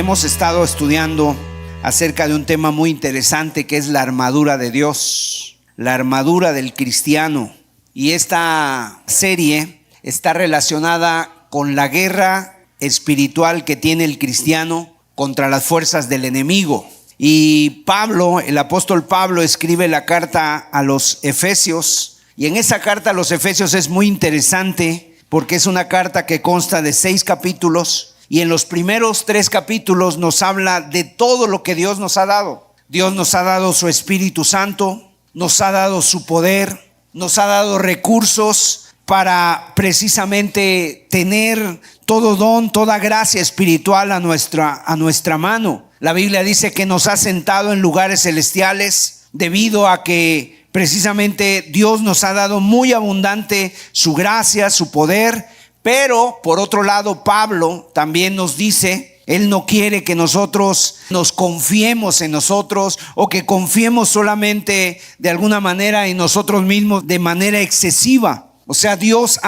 Hemos estado estudiando acerca de un tema muy interesante que es la armadura de Dios, la armadura del cristiano. Y esta serie está relacionada con la guerra espiritual que tiene el cristiano contra las fuerzas del enemigo. Y Pablo, el apóstol Pablo, escribe la carta a los Efesios. Y en esa carta a los Efesios es muy interesante porque es una carta que consta de 6 capítulos. Y en los primeros 3 capítulos nos habla de todo lo que Dios nos ha dado. Dios nos ha dado su Espíritu Santo, nos ha dado su poder, nos ha dado recursos para precisamente tener todo don, toda gracia espiritual a nuestra mano. La Biblia dice que nos ha sentado en lugares celestiales debido a que precisamente Dios nos ha dado muy abundante su gracia, su poder. Pero por otro lado, Pablo también nos dice, él no quiere que nosotros nos confiemos en nosotros o que confiemos solamente de alguna manera en nosotros mismos de manera excesiva. O sea, Dios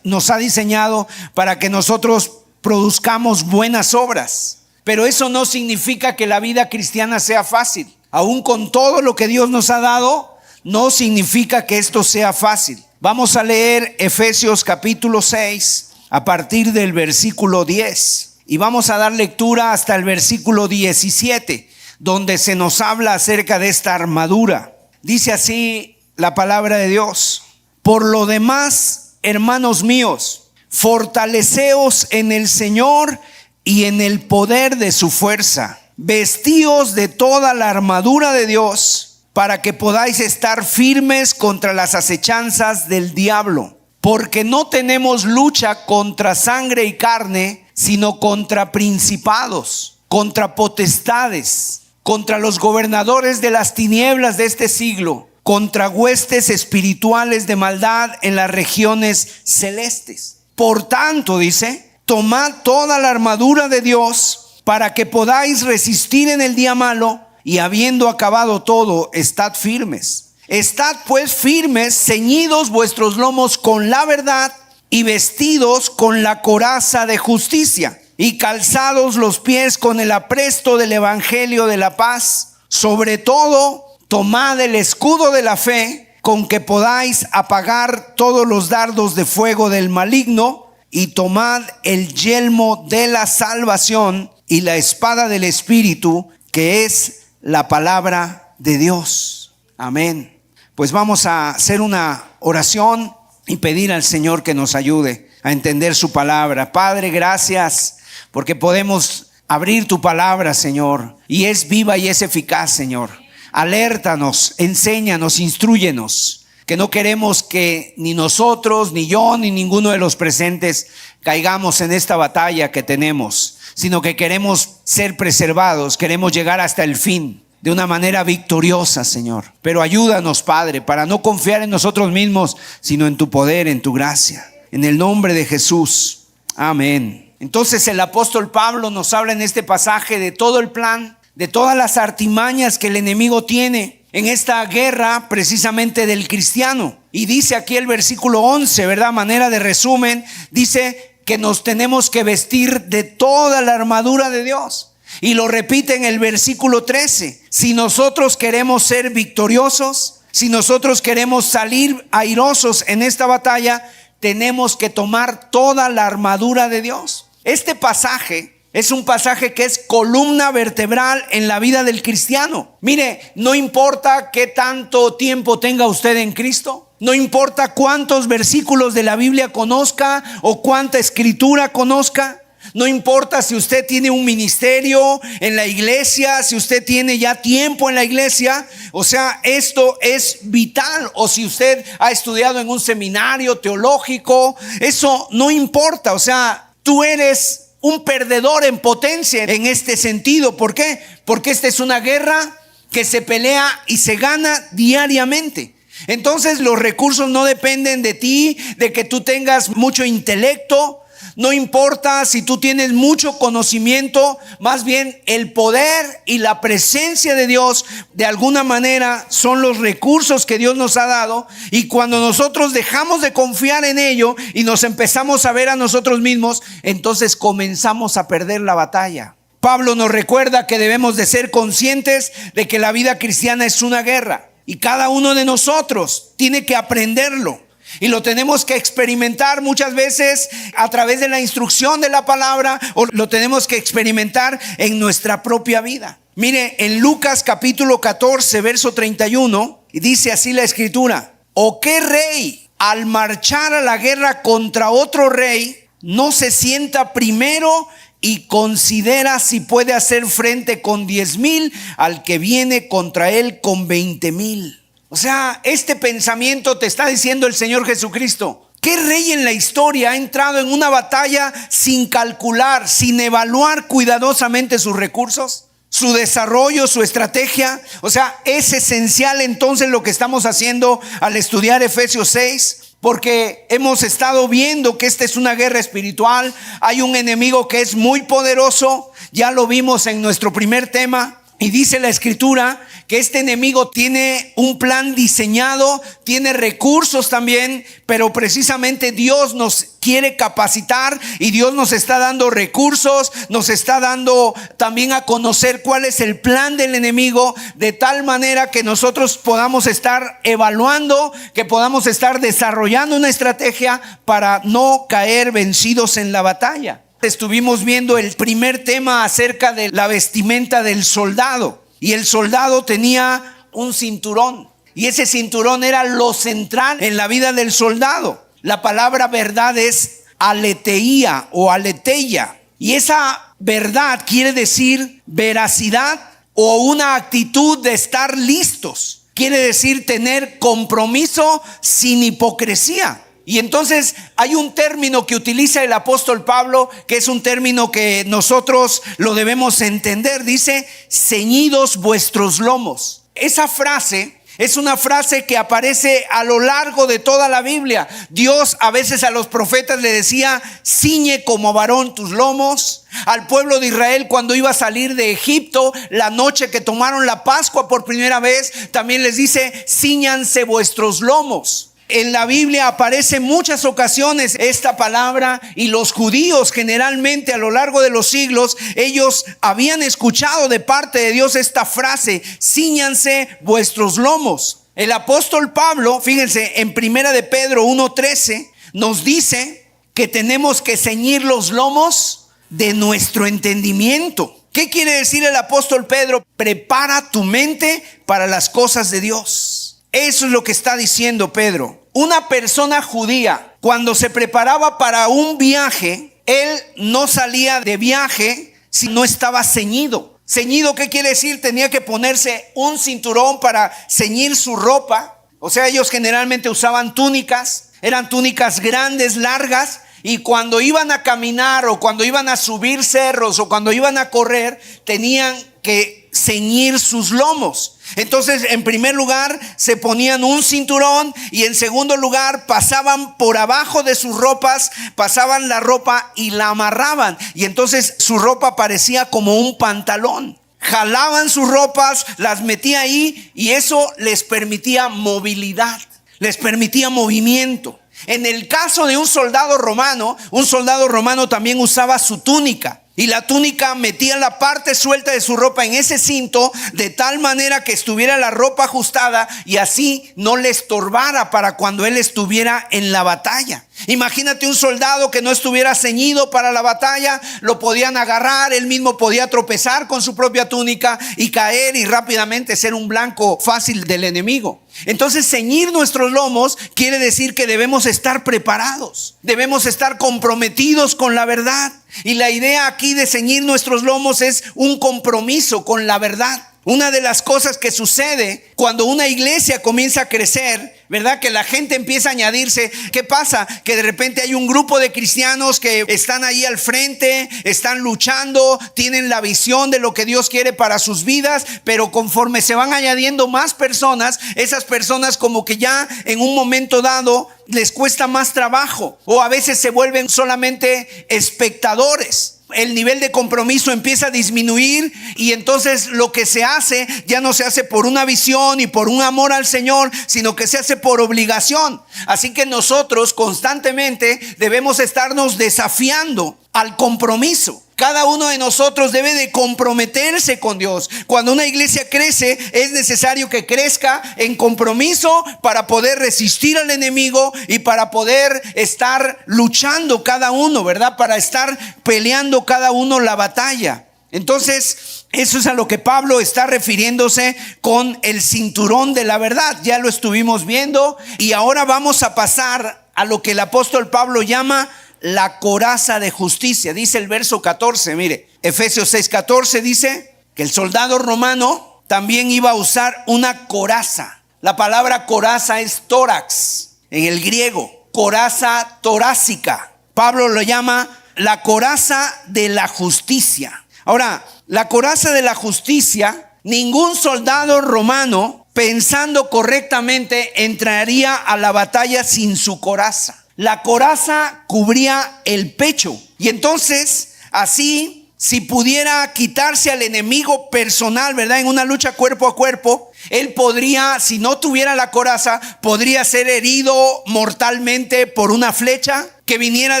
nos ha diseñado para que nosotros produzcamos buenas obras. Pero eso no significa que la vida cristiana sea fácil. Aún con todo lo que Dios nos ha dado, no significa que esto sea fácil. Vamos a leer Efesios capítulo 6 a partir del versículo 10 y vamos a dar lectura hasta el versículo 17, donde se nos habla acerca de esta armadura. Dice así la palabra de Dios: por lo demás, hermanos míos, fortaleceos en el Señor y en el poder de su fuerza. Vestíos de toda la armadura de Dios, para que podáis estar firmes contra las acechanzas del diablo. Porque no tenemos lucha contra sangre y carne, sino contra principados, contra potestades, contra los gobernadores de las tinieblas de este siglo, contra huestes espirituales de maldad en las regiones celestes. Por tanto, dice, tomad toda la armadura de Dios para que podáis resistir en el día malo, y habiendo acabado todo, estad firmes. Estad pues firmes, ceñidos vuestros lomos con la verdad y vestidos con la coraza de justicia y calzados los pies con el apresto del evangelio de la paz. Sobre todo, tomad el escudo de la fe, con que podáis apagar todos los dardos de fuego del maligno, y tomad el yelmo de la salvación y la espada del Espíritu, que es la palabra de Dios. Amén. Pues vamos a hacer una oración y pedir al Señor que nos ayude a entender su palabra. Padre, gracias porque podemos abrir tu palabra, Señor, y es viva y es eficaz, Señor. Alértanos, enséñanos, instrúyenos, que no queremos que ni nosotros, ni yo, ni ninguno de los presentes caigamos en esta batalla que tenemos, sino que queremos ser preservados, queremos llegar hasta el fin de una manera victoriosa, Señor. Pero ayúdanos, Padre, para no confiar en nosotros mismos, sino en tu poder, en tu gracia. En el nombre de Jesús. Amén. Entonces el apóstol Pablo nos habla en este pasaje de todo el plan, de todas las artimañas que el enemigo tiene en esta guerra precisamente del cristiano. Y dice aquí el versículo 11, ¿verdad? Manera de resumen, dice que nos tenemos que vestir de toda la armadura de Dios. Y lo repite en el versículo 13. Si nosotros queremos ser victoriosos, si nosotros queremos salir airosos en esta batalla, tenemos que tomar toda la armadura de Dios. Este pasaje es un pasaje que es columna vertebral en la vida del cristiano. Mire, no importa qué tanto tiempo tenga usted en Cristo, no importa cuántos versículos de la Biblia conozca o cuánta escritura conozca, no importa si usted tiene un ministerio en la iglesia, si usted tiene ya tiempo en la iglesia, o sea, esto es vital. O si usted ha estudiado en un seminario teológico, eso no importa. O sea, tú eres un perdedor en potencia en este sentido. ¿Por qué? Porque esta es una guerra que se pelea y se gana diariamente. Entonces los recursos no dependen de ti, de que tú tengas mucho intelecto, No importa si tú tienes mucho conocimiento, más bien el poder y la presencia de Dios de alguna manera son los recursos que Dios nos ha dado, y cuando nosotros dejamos de confiar en ello y nos empezamos a ver a nosotros mismos, entonces comenzamos a perder la batalla. Pablo nos recuerda que debemos de ser conscientes de que la vida cristiana es una guerra, y cada uno de nosotros tiene que aprenderlo. Y lo tenemos que experimentar muchas veces a través de la instrucción de la palabra, o lo tenemos que experimentar en nuestra propia vida. Mire, en Lucas capítulo 14, verso 31, dice así la escritura: ¿O qué rey al marchar a la guerra contra otro rey no se sienta primero y considera si puede hacer frente con 10,000 al que viene contra él con 20,000? O sea, este pensamiento te está diciendo el Señor Jesucristo. ¿Qué rey en la historia ha entrado en una batalla sin calcular, sin evaluar cuidadosamente sus recursos, su desarrollo, su estrategia? O sea, es esencial entonces lo que estamos haciendo al estudiar Efesios 6, porque hemos estado viendo que esta es una guerra espiritual. Hay un enemigo que es muy poderoso, ya lo vimos en nuestro primer tema. Y dice la escritura que este enemigo tiene un plan diseñado, tiene recursos también, pero precisamente Dios nos quiere capacitar y Dios nos está dando recursos, nos está dando también a conocer cuál es el plan del enemigo, de tal manera que nosotros podamos estar evaluando, que podamos estar desarrollando una estrategia para no caer vencidos en la batalla. Estuvimos viendo el primer tema acerca de la vestimenta del soldado, y el soldado tenía un cinturón, y ese cinturón era lo central en la vida del soldado. La palabra verdad es aletheia o aletheia, y esa verdad quiere decir veracidad o una actitud de estar listos. Quiere decir tener compromiso sin hipocresía. Y entonces hay un término que utiliza el apóstol Pablo, que es un término que nosotros lo debemos entender. Dice: ceñidos vuestros lomos. Esa frase es una frase que aparece a lo largo de toda la Biblia. Dios a veces a los profetas le decía: ciñe como varón tus lomos. Al pueblo de Israel, cuando iba a salir de Egipto, la noche que tomaron la Pascua por primera vez, también les dice: cíñanse vuestros lomos. En la Biblia aparece en muchas ocasiones esta palabra, y los judíos generalmente a lo largo de los siglos, ellos habían escuchado de parte de Dios esta frase: cíñanse vuestros lomos. El apóstol Pablo, fíjense, en primera de Pedro 1:13 nos dice que tenemos que ceñir los lomos de nuestro entendimiento. ¿Qué quiere decir el apóstol Pedro? Prepara tu mente para las cosas de Dios. Eso es lo que está diciendo Pedro. Una persona judía, cuando se preparaba para un viaje, él no salía de viaje si no estaba ceñido. Ceñido, ¿qué quiere decir? Tenía que ponerse un cinturón para ceñir su ropa. O sea, ellos generalmente usaban túnicas, eran túnicas grandes, largas, y cuando iban a caminar o cuando iban a subir cerros o cuando iban a correr, tenían que ceñir sus lomos. Entonces, en primer lugar, se ponían un cinturón, y en segundo lugar, pasaban por abajo de sus ropas, pasaban la ropa y la amarraban, y entonces su ropa parecía como un pantalón. Jalaban sus ropas, las metía ahí, y eso les permitía movilidad, les permitía movimiento. En el caso de un soldado romano también usaba su túnica. Y la túnica metía la parte suelta de su ropa en ese cinto, de tal manera que estuviera la ropa ajustada y así no le estorbara para cuando él estuviera en la batalla. Imagínate un soldado que no estuviera ceñido para la batalla, lo podían agarrar, él mismo podía tropezar con su propia túnica y caer y rápidamente ser un blanco fácil del enemigo. Entonces, ceñir nuestros lomos quiere decir que debemos estar preparados, debemos estar comprometidos con la verdad. Y la idea aquí de ceñir nuestros lomos es un compromiso con la verdad. Una de las cosas que sucede cuando una iglesia comienza a crecer, ¿verdad? Que la gente empieza a añadirse. ¿Qué pasa? Que de repente hay un grupo de cristianos que están ahí al frente, están luchando, tienen la visión de lo que Dios quiere para sus vidas, pero conforme se van añadiendo más personas, esas personas como que ya en un momento dado les cuesta más trabajo, o a veces se vuelven solamente espectadores. El nivel de compromiso empieza a disminuir y entonces lo que se hace ya no se hace por una visión y por un amor al Señor, sino que se hace por obligación. Así que nosotros constantemente debemos estarnos desafiando al compromiso. Cada uno de nosotros debe de comprometerse con Dios. Cuando una iglesia crece, es necesario que crezca en compromiso para poder resistir al enemigo y para poder estar luchando cada uno, ¿verdad? Para estar peleando cada uno la batalla. Entonces, eso es a lo que Pablo está refiriéndose con el cinturón de la verdad. Ya lo estuvimos viendo y ahora vamos a pasar a lo que el apóstol Pablo llama la coraza de justicia. Dice el verso 14, mire, Efesios 6:14 dice que el soldado romano también iba a usar una coraza. La palabra coraza es tórax en el griego, coraza torácica. Pablo lo llama la coraza de la justicia. Ahora, la coraza de la justicia, ningún soldado romano, pensando correctamente, entraría a la batalla sin su coraza. La coraza cubría el pecho y entonces así, si pudiera quitarse al enemigo personal, ¿verdad? En una lucha cuerpo a cuerpo, él podría, si no tuviera la coraza, podría ser herido mortalmente por una flecha que viniera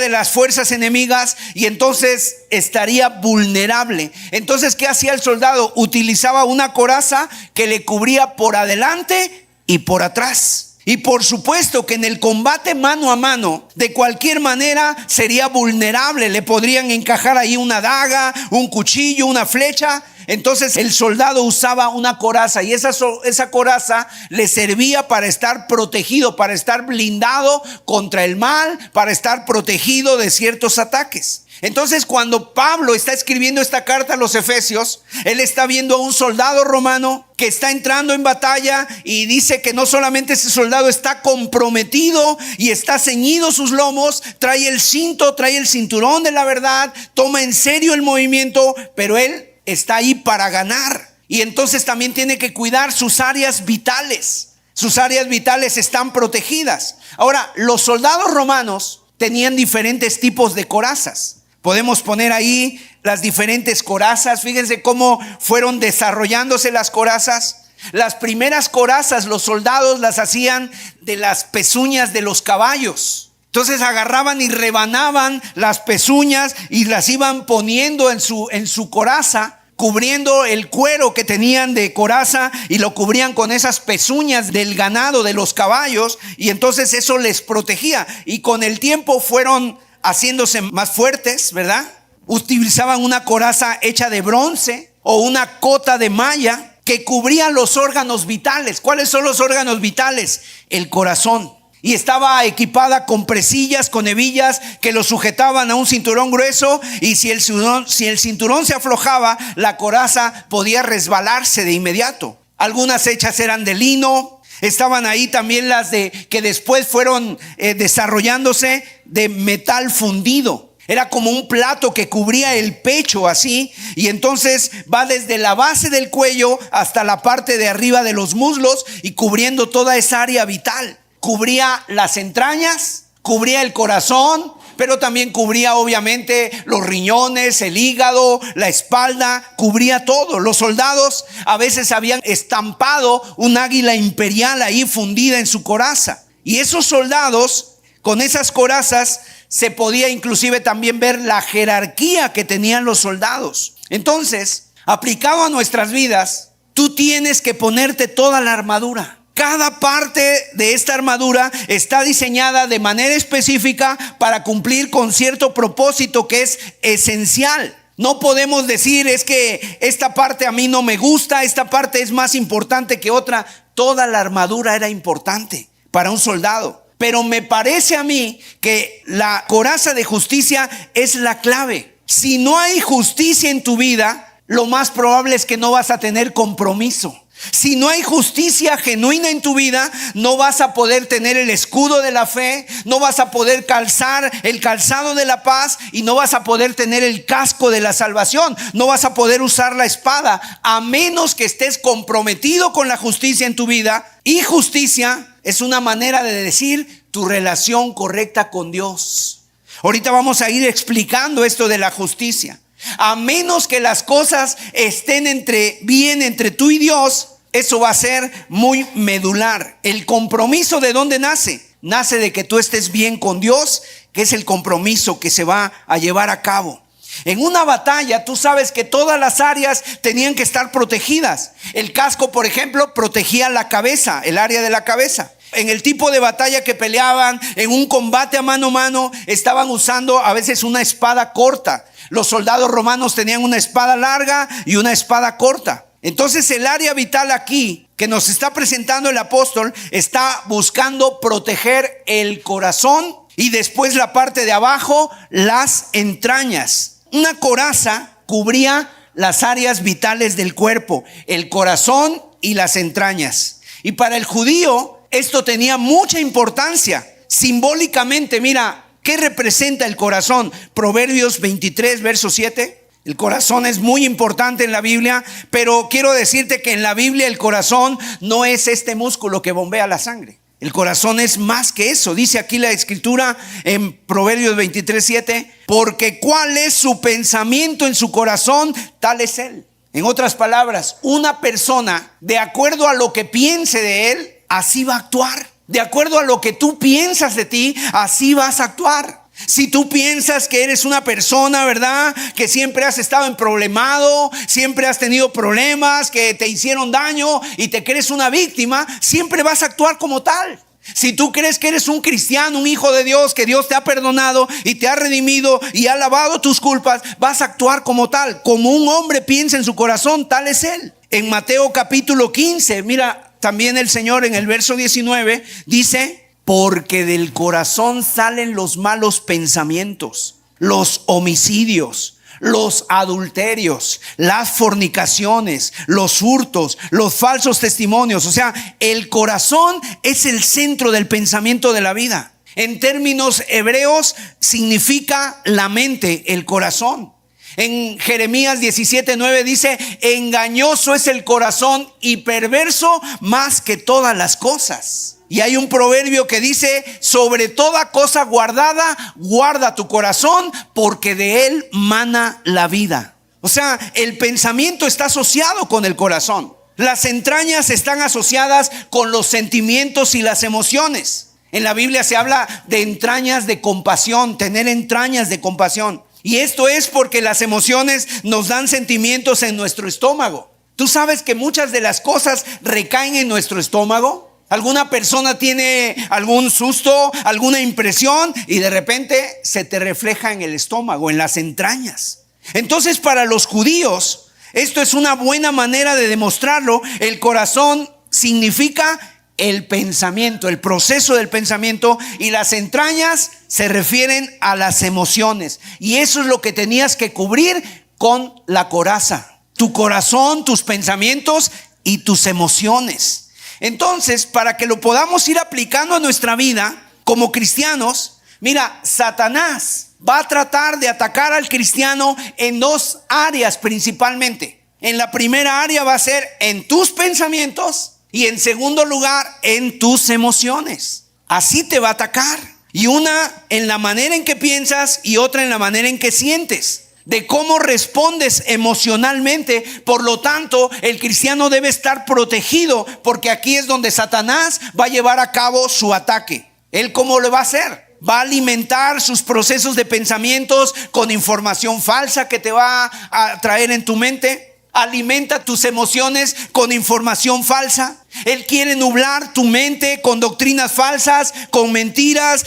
de las fuerzas enemigas y entonces estaría vulnerable. Entonces, ¿qué hacía el soldado? Utilizaba una coraza que le cubría por adelante y por atrás. Y por supuesto que en el combate mano a mano, de cualquier manera sería vulnerable. Le podrían encajar ahí una daga, un cuchillo, una flecha. Entonces el soldado usaba una coraza y esa coraza le servía para estar protegido, para estar blindado contra el mal, para estar protegido de ciertos ataques. Entonces, cuando Pablo está escribiendo esta carta a los Efesios, él está viendo a un soldado romano que está entrando en batalla y dice que no solamente ese soldado está comprometido y está ceñido sus lomos, trae el cinto, trae el cinturón de la verdad, toma en serio el movimiento, pero él está ahí para ganar. Y entonces también tiene que cuidar sus áreas vitales. Sus áreas vitales están protegidas. Ahora, los soldados romanos tenían diferentes tipos de corazas. Podemos poner ahí las diferentes corazas. Fíjense cómo fueron desarrollándose las corazas. Las primeras corazas los soldados las hacían de las pezuñas de los caballos. Entonces agarraban y rebanaban las pezuñas y las iban poniendo en su coraza, cubriendo el cuero que tenían de coraza y lo cubrían con esas pezuñas del ganado, de los caballos, y entonces eso les protegía. Y con el tiempo fueron haciéndose más fuertes, ¿verdad? Utilizaban una coraza hecha de bronce o una cota de malla que cubría los órganos vitales. ¿Cuáles son los órganos vitales? El corazón. Y estaba equipada con presillas, con hebillas que lo sujetaban a un cinturón grueso, y si el cinturón se aflojaba, la coraza podía resbalarse de inmediato. Algunas hechas eran de lino. Estaban ahí también las que después fueron desarrollándose de metal fundido. Era como un plato que cubría el pecho así, y entonces va desde la base del cuello hasta la parte de arriba de los muslos y cubriendo toda esa área vital. Cubría las entrañas, cubría el corazón, pero también cubría obviamente los riñones, el hígado, la espalda, cubría todo. Los soldados a veces habían estampado un águila imperial ahí fundida en su coraza. Y esos soldados, con esas corazas, se podía inclusive también ver la jerarquía que tenían los soldados. Entonces, aplicado a nuestras vidas, tú tienes que ponerte toda la armadura. Cada parte de esta armadura está diseñada de manera específica para cumplir con cierto propósito que es esencial. No podemos decir es que esta parte a mí no me gusta, esta parte es más importante que otra. Toda la armadura era importante para un soldado. Pero me parece a mí que la coraza de justicia es la clave. Si no hay justicia en tu vida, lo más probable es que no vas a tener compromiso. Si no hay justicia genuina en tu vida, no vas a poder tener el escudo de la fe, no vas a poder calzar el calzado de la paz y no vas a poder tener el casco de la salvación, no vas a poder usar la espada, a menos que estés comprometido con la justicia en tu vida. Y justicia es una manera de decir tu relación correcta con Dios. Ahorita vamos a ir explicando esto de la justicia. A menos que las cosas estén bien entre tú y Dios, eso va a ser muy medular. El compromiso, ¿de dónde nace? Nace de que tú estés bien con Dios, que es el compromiso que se va a llevar a cabo. En una batalla, tú sabes que todas las áreas tenían que estar protegidas. El casco, por ejemplo, protegía la cabeza, el área de la cabeza. En el tipo de batalla que peleaban, en un combate a mano, estaban usando a veces una espada corta. Los soldados romanos tenían una espada larga y una espada corta. Entonces el área vital aquí que nos está presentando el apóstol está buscando proteger el corazón y después la parte de abajo, las entrañas. Una coraza cubría las áreas vitales del cuerpo, el corazón y las entrañas. Y para el judío esto tenía mucha importancia. Simbólicamente, mira, ¿qué representa el corazón? Proverbios 23, verso 7. El corazón es muy importante en la Biblia, pero quiero decirte que en la Biblia el corazón no es este músculo que bombea la sangre. El corazón es más que eso. Dice aquí la escritura en Proverbios 23, 7, porque cuál es su pensamiento en su corazón, tal es él. En otras palabras, una persona, de acuerdo a lo que piense de él, así va a actuar. De acuerdo a lo que tú piensas de ti, así vas a actuar. Si tú piensas que eres una persona, ¿verdad?, que siempre has estado emproblemado, siempre has tenido problemas, que te hicieron daño y te crees una víctima, siempre vas a actuar como tal. Si tú crees que eres un cristiano, un hijo de Dios, que Dios te ha perdonado y te ha redimido y ha lavado tus culpas, vas a actuar como tal. Como un hombre piensa en su corazón, tal es él. En Mateo capítulo 15, mira, también el Señor en el verso 19 dice: porque del corazón salen los malos pensamientos, los homicidios, los adulterios, las fornicaciones, los hurtos, los falsos testimonios. O sea, el corazón es el centro del pensamiento de la vida. En términos hebreos significa la mente, el corazón. En Jeremías 17:9 dice: engañoso es el corazón y perverso más que todas las cosas. Y hay un proverbio que dice: sobre toda cosa guardada, guarda tu corazón, porque de él mana la vida. O sea, el pensamiento está asociado con el corazón. Las entrañas están asociadas con los sentimientos y las emociones. En la Biblia se habla de entrañas de compasión, tener entrañas de compasión. Y esto es porque las emociones nos dan sentimientos en nuestro estómago. ¿Tú sabes que muchas de las cosas recaen en nuestro estómago? Alguna persona tiene algún susto, alguna impresión y de repente se te refleja en el estómago, en las entrañas. Entonces, para los judíos, esto es una buena manera de demostrarlo. El corazón significa el pensamiento, el proceso del pensamiento, y las entrañas se refieren a las emociones. Y eso es lo que tenías que cubrir con la coraza: tu corazón, tus pensamientos y tus emociones. Entonces, para que lo podamos ir aplicando a nuestra vida como cristianos, mira, Satanás va a tratar de atacar al cristiano en dos áreas principalmente. En la primera área va a ser en tus pensamientos y en segundo lugar en tus emociones. Así te va a atacar. Y una en la manera en que piensas y otra en la manera en que sientes, de cómo respondes emocionalmente. Por lo tanto, el cristiano debe estar protegido, porque aquí es donde Satanás va a llevar a cabo su ataque. ¿Él cómo lo va a hacer? Va a alimentar sus procesos de pensamientos con información falsa que te va a traer en tu mente. Alimenta tus emociones con información falsa. Él quiere nublar tu mente con doctrinas falsas, con mentiras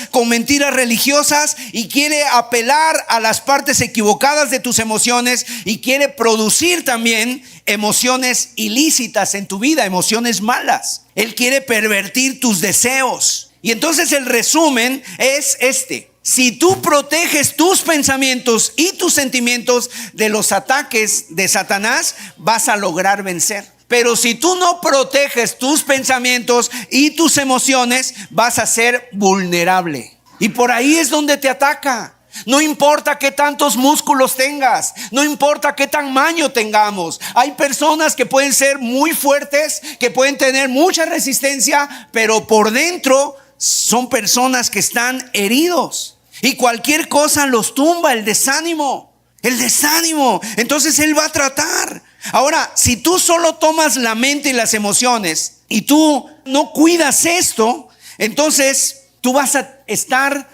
religiosas, y quiere apelar a las partes equivocadas de tus emociones, y quiere producir también emociones ilícitas en tu vida, emociones malas. Él quiere pervertir tus deseos. Y entonces el resumen es este: Si tú proteges tus pensamientos y tus sentimientos de los ataques de Satanás, vas a lograr vencer. Pero si tú no proteges tus pensamientos y tus emociones, vas a ser vulnerable. Y por ahí es donde te ataca. No importa qué tantos músculos tengas, no importa qué tamaño tengamos. Hay personas que pueden ser muy fuertes, que pueden tener mucha resistencia, pero por dentro son personas que están heridos. Y cualquier cosa los tumba, el desánimo. Entonces Él va a tratar. Ahora, si tú solo tomas la mente y las emociones y tú no cuidas esto, entonces tú vas a estar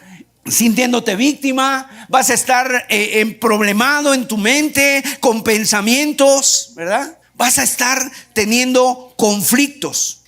sintiéndote víctima, vas a estar problemado en tu mente, con pensamientos, ¿verdad? Vas a estar teniendo conflictos.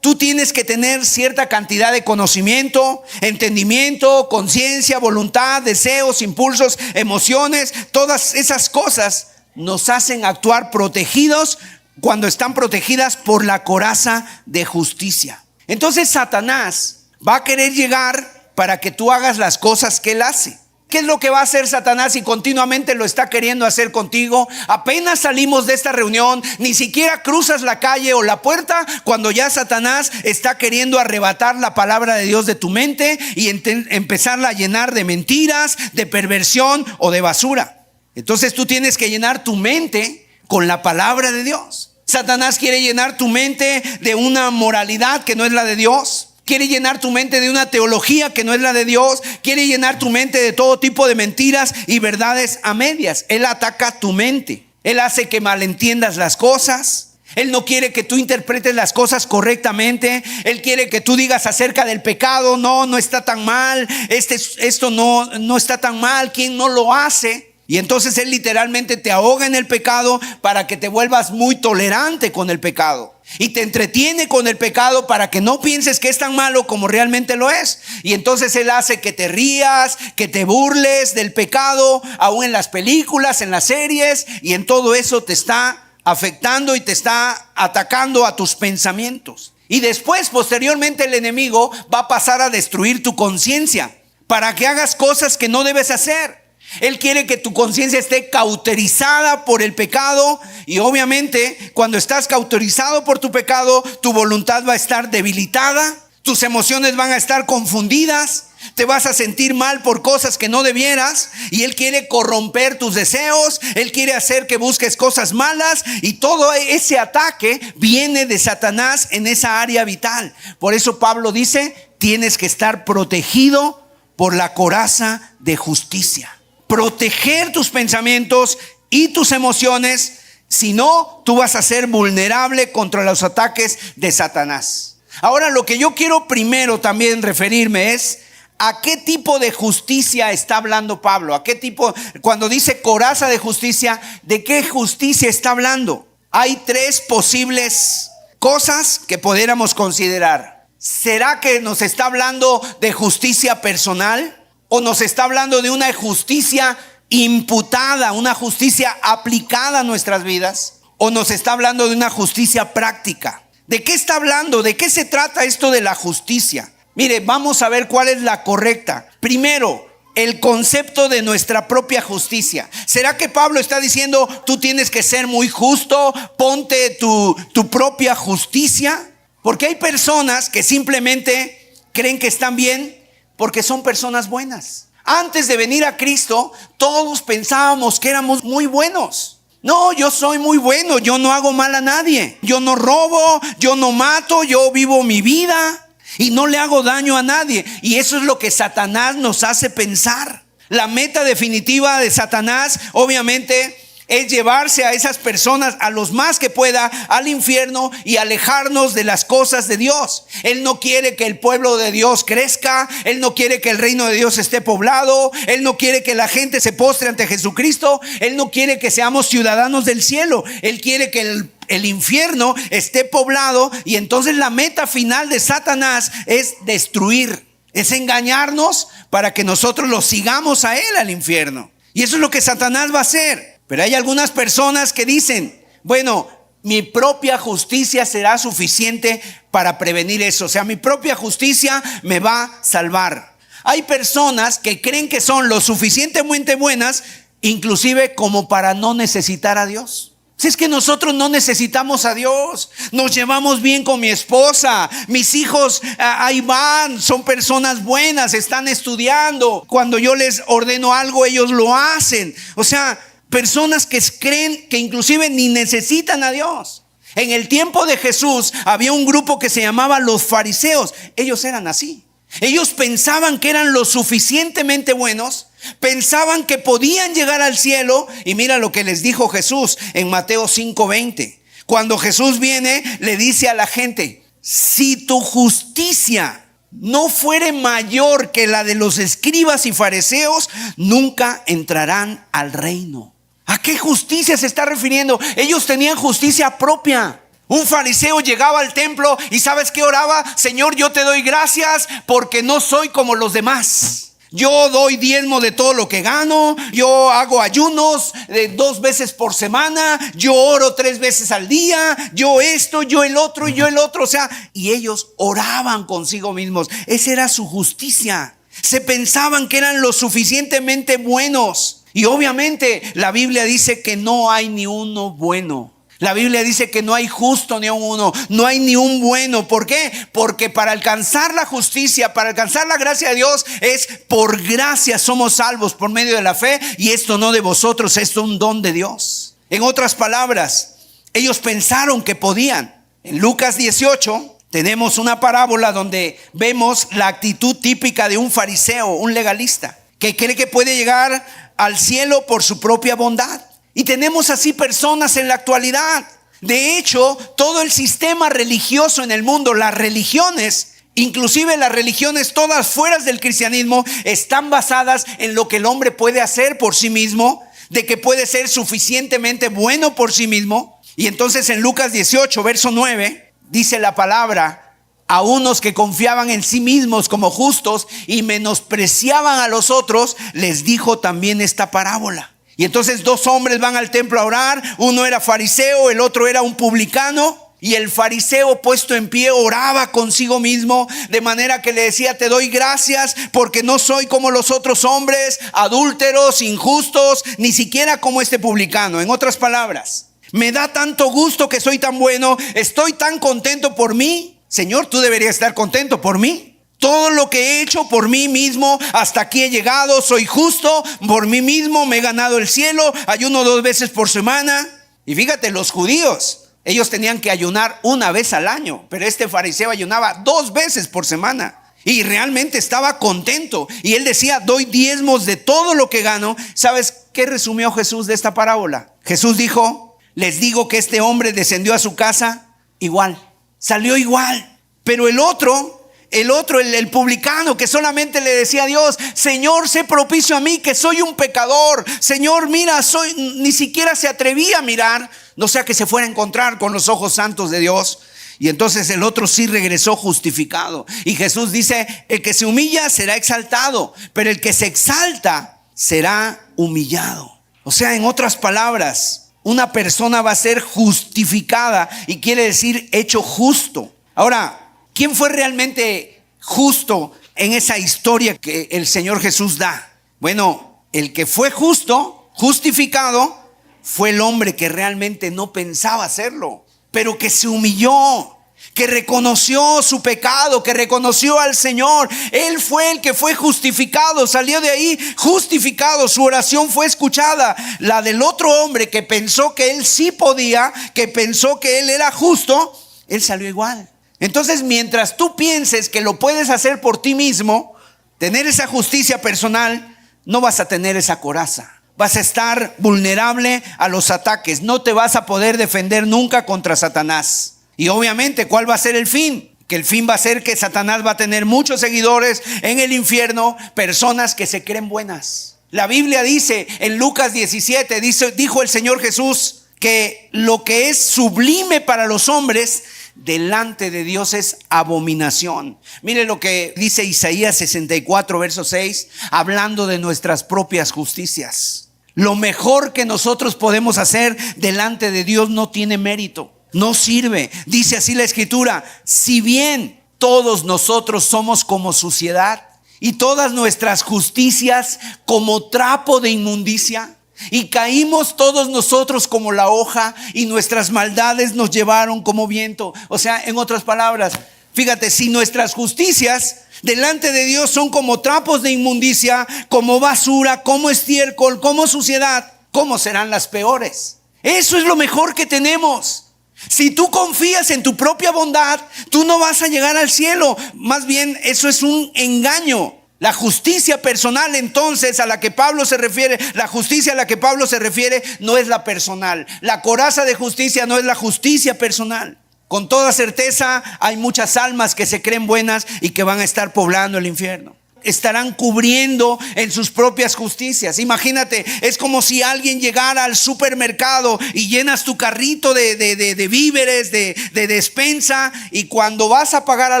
Tú tienes que tener cierta cantidad de conocimiento, entendimiento, conciencia, voluntad, deseos, impulsos, emociones. Todas esas cosas nos hacen actuar protegidos cuando están protegidas por la coraza de justicia. Entonces Satanás va a querer llegar para que tú hagas las cosas que Él hace. ¿Qué es lo que va a hacer Satanás y continuamente lo está queriendo hacer contigo? Apenas salimos de esta reunión, ni siquiera cruzas la calle o la puerta cuando ya Satanás está queriendo arrebatar la palabra de Dios de tu mente y empezarla a llenar de mentiras, de perversión o de basura. Entonces tú tienes que llenar tu mente con la palabra de Dios. Satanás quiere llenar tu mente de una moralidad que no es la de Dios. Quiere llenar tu mente de una teología que no es la de Dios. Quiere llenar tu mente de todo tipo de mentiras y verdades a medias. Él ataca tu mente. Él hace que malentiendas las cosas. Él no quiere que tú interpretes las cosas correctamente. Él quiere que tú digas acerca del pecado: no está tan mal. Esto no está tan mal. ¿Quién no lo hace? Y entonces Él literalmente te ahoga en el pecado para que te vuelvas muy tolerante con el pecado. Y te entretiene con el pecado para que no pienses que es tan malo como realmente lo es. Y entonces Él hace que te rías, que te burles del pecado, aún en las películas, en las series. Y en todo eso te está afectando y te está atacando a tus pensamientos. Y después, posteriormente, el enemigo va a pasar a destruir tu conciencia para que hagas cosas que no debes hacer. Él quiere que tu conciencia esté cauterizada por el pecado. Y obviamente cuando estás cauterizado por tu pecado, tu voluntad va a estar debilitada, tus emociones van a estar confundidas, te vas a sentir mal por cosas que no debieras. Y Él quiere corromper tus deseos, Él quiere hacer que busques cosas malas. Y todo ese ataque viene de Satanás en esa área vital. Por eso Pablo dice: tienes que estar protegido por la coraza de justicia. Proteger tus pensamientos y tus emociones, si no, tú vas a ser vulnerable contra los ataques de Satanás. Ahora, lo que yo quiero primero también referirme es a qué tipo de justicia está hablando Pablo. A qué tipo, cuando dice coraza de justicia, ¿de qué justicia está hablando? Hay tres posibles cosas que pudiéramos considerar. ¿Será que nos está hablando de justicia personal? ¿O nos está hablando de una justicia imputada, una justicia aplicada a nuestras vidas? ¿O nos está hablando de una justicia práctica? ¿De qué está hablando? ¿De qué se trata esto de la justicia? Mire, vamos a ver cuál es la correcta. Primero, el concepto de nuestra propia justicia. ¿Será que Pablo está diciendo: tú tienes que ser muy justo, ponte tu propia justicia? Porque hay personas que simplemente creen que están bien porque son personas buenas. Antes de venir a Cristo, todos pensábamos que éramos muy buenos. No, yo soy muy bueno, yo no hago mal a nadie, yo no robo, yo no mato, yo vivo mi vida y no le hago daño a nadie. Y eso es lo que Satanás nos hace pensar. La meta definitiva de Satanás, obviamente, es llevarse a esas personas, a los más que pueda, al infierno y alejarnos de las cosas de Dios. Él no quiere que el pueblo de Dios crezca. Él no quiere que el reino de Dios esté poblado. Él no quiere que la gente se postre ante Jesucristo. Él no quiere que seamos ciudadanos del cielo. Él quiere que el infierno esté poblado. Y entonces la meta final de Satanás es destruir, es engañarnos para que nosotros lo sigamos a él al infierno. Y eso es lo que Satanás va a hacer. Pero hay algunas personas que dicen: bueno, mi propia justicia será suficiente para prevenir eso. O sea, mi propia justicia me va a salvar. Hay personas que creen que son lo suficientemente buenas, inclusive como para no necesitar a Dios. Si es que nosotros no necesitamos a Dios, nos llevamos bien con mi esposa, mis hijos ahí van, son personas buenas, están estudiando. Cuando yo les ordeno algo, ellos lo hacen. O sea, personas que creen que inclusive ni necesitan a Dios. En el tiempo de Jesús había un grupo que se llamaba los fariseos. Ellos eran así. Ellos pensaban que eran lo suficientemente buenos, pensaban que podían llegar al cielo. Y mira lo que les dijo Jesús en Mateo 5:20. Cuando Jesús viene, le dice a la gente: si tu justicia no fuere mayor que la de los escribas y fariseos, nunca entrarán al reino. ¿A qué justicia se está refiriendo? Ellos tenían justicia propia. Un fariseo llegaba al templo y ¿sabes qué oraba? Señor, yo te doy gracias porque no soy como los demás. Yo doy diezmo de todo lo que gano. Yo hago ayunos 2 veces por semana. Yo oro 3 veces al día. Yo esto, yo el otro y yo el otro. O sea, y ellos oraban consigo mismos. Esa era su justicia. Se pensaban que eran lo suficientemente buenos. Y obviamente la Biblia dice que no hay ni uno bueno. La Biblia dice que no hay justo ni uno, no hay ni un bueno. ¿Por qué? Porque para alcanzar la justicia, para alcanzar la gracia de Dios, es por gracia somos salvos por medio de la fe. Y esto no de vosotros, esto es un don de Dios. En otras palabras, ellos pensaron que podían. En Lucas 18 tenemos una parábola donde vemos la actitud típica de un fariseo, un legalista, que cree que puede llegar al cielo por su propia bondad. Y tenemos así personas en la actualidad. De hecho, todo el sistema religioso en el mundo, las religiones, inclusive las religiones todas fuera del cristianismo, están basadas en lo que el hombre puede hacer por sí mismo, de que puede ser suficientemente bueno por sí mismo. Y entonces en Lucas 18, verso 9, dice la palabra: a unos que confiaban en sí mismos como justos y menospreciaban a los otros, les dijo también esta parábola. Y entonces 2 hombres van al templo a orar. Uno era fariseo, el otro era un publicano. Y el fariseo, puesto en pie, oraba consigo mismo, de manera que le decía: te doy gracias porque no soy como los otros hombres, adúlteros, injustos, ni siquiera como este publicano. En otras palabras, me da tanto gusto que soy tan bueno, estoy tan contento por mí. Señor, tú deberías estar contento por mí. Todo lo que he hecho por mí mismo, hasta aquí he llegado, soy justo, por mí mismo me he ganado el cielo, ayuno 2 veces por semana. Y fíjate, los judíos, ellos tenían que ayunar 1 vez al año, pero este fariseo ayunaba 2 veces por semana. Y realmente estaba contento. Y él decía: doy diezmos de todo lo que gano. ¿Sabes qué resumió Jesús de esta parábola? Jesús dijo: les digo que este hombre descendió a su casa igual, salió igual. Pero el otro, el publicano, que solamente le decía a Dios: Señor, sé propicio a mí, que soy un pecador. Señor, mira, ni siquiera se atrevía a mirar, no sea que se fuera a encontrar con los ojos santos de Dios. Y entonces el otro sí regresó justificado. Y Jesús dice: el que se humilla será exaltado, pero el que se exalta será humillado. O sea, en otras palabras, una persona va a ser justificada, y quiere decir hecho justo. Ahora, ¿quién fue realmente justo en esa historia que el Señor Jesús da? Bueno, el que fue justo, justificado, fue el hombre que realmente no pensaba hacerlo, pero que se humilló, que reconoció su pecado, que reconoció al Señor. Él fue el que fue justificado, salió de ahí justificado, su oración fue escuchada. La del otro hombre que pensó que él sí podía, que pensó que él era justo, él salió igual. Entonces, mientras tú pienses que lo puedes hacer por ti mismo, tener esa justicia personal, no vas a tener esa coraza. Vas a estar vulnerable a los ataques. No te vas a poder defender nunca contra Satanás. Y obviamente, ¿cuál va a ser el fin? Que el fin va a ser que Satanás va a tener muchos seguidores en el infierno, personas que se creen buenas. La Biblia dice en Lucas 17, dijo el Señor Jesús que lo que es sublime para los hombres, delante de Dios es abominación. Mire lo que dice Isaías 64, verso 6, hablando de nuestras propias justicias. Lo mejor que nosotros podemos hacer delante de Dios no tiene mérito, no sirve. Dice así la Escritura: si bien todos nosotros somos como suciedad, y todas nuestras justicias como trapo de inmundicia. Y caímos todos nosotros como la hoja, y nuestras maldades nos llevaron como viento. O sea, en otras palabras, fíjate, si nuestras justicias delante de Dios son como trapos de inmundicia, como basura, como estiércol, como suciedad, ¿cómo serán las peores? Eso es lo mejor que tenemos. Si tú confías en tu propia bondad, tú no vas a llegar al cielo. Más bien, eso es un engaño. La justicia personal, entonces, a la que Pablo se refiere, la justicia a la que Pablo se refiere no es la personal. La coraza de justicia no es la justicia personal. Con toda certeza hay muchas almas que se creen buenas y que van a estar poblando el infierno. Estarán cubriendo en sus propias justicias. Imagínate, es como si alguien llegara al supermercado y llenas tu carrito de víveres, de despensa, y cuando vas a pagar a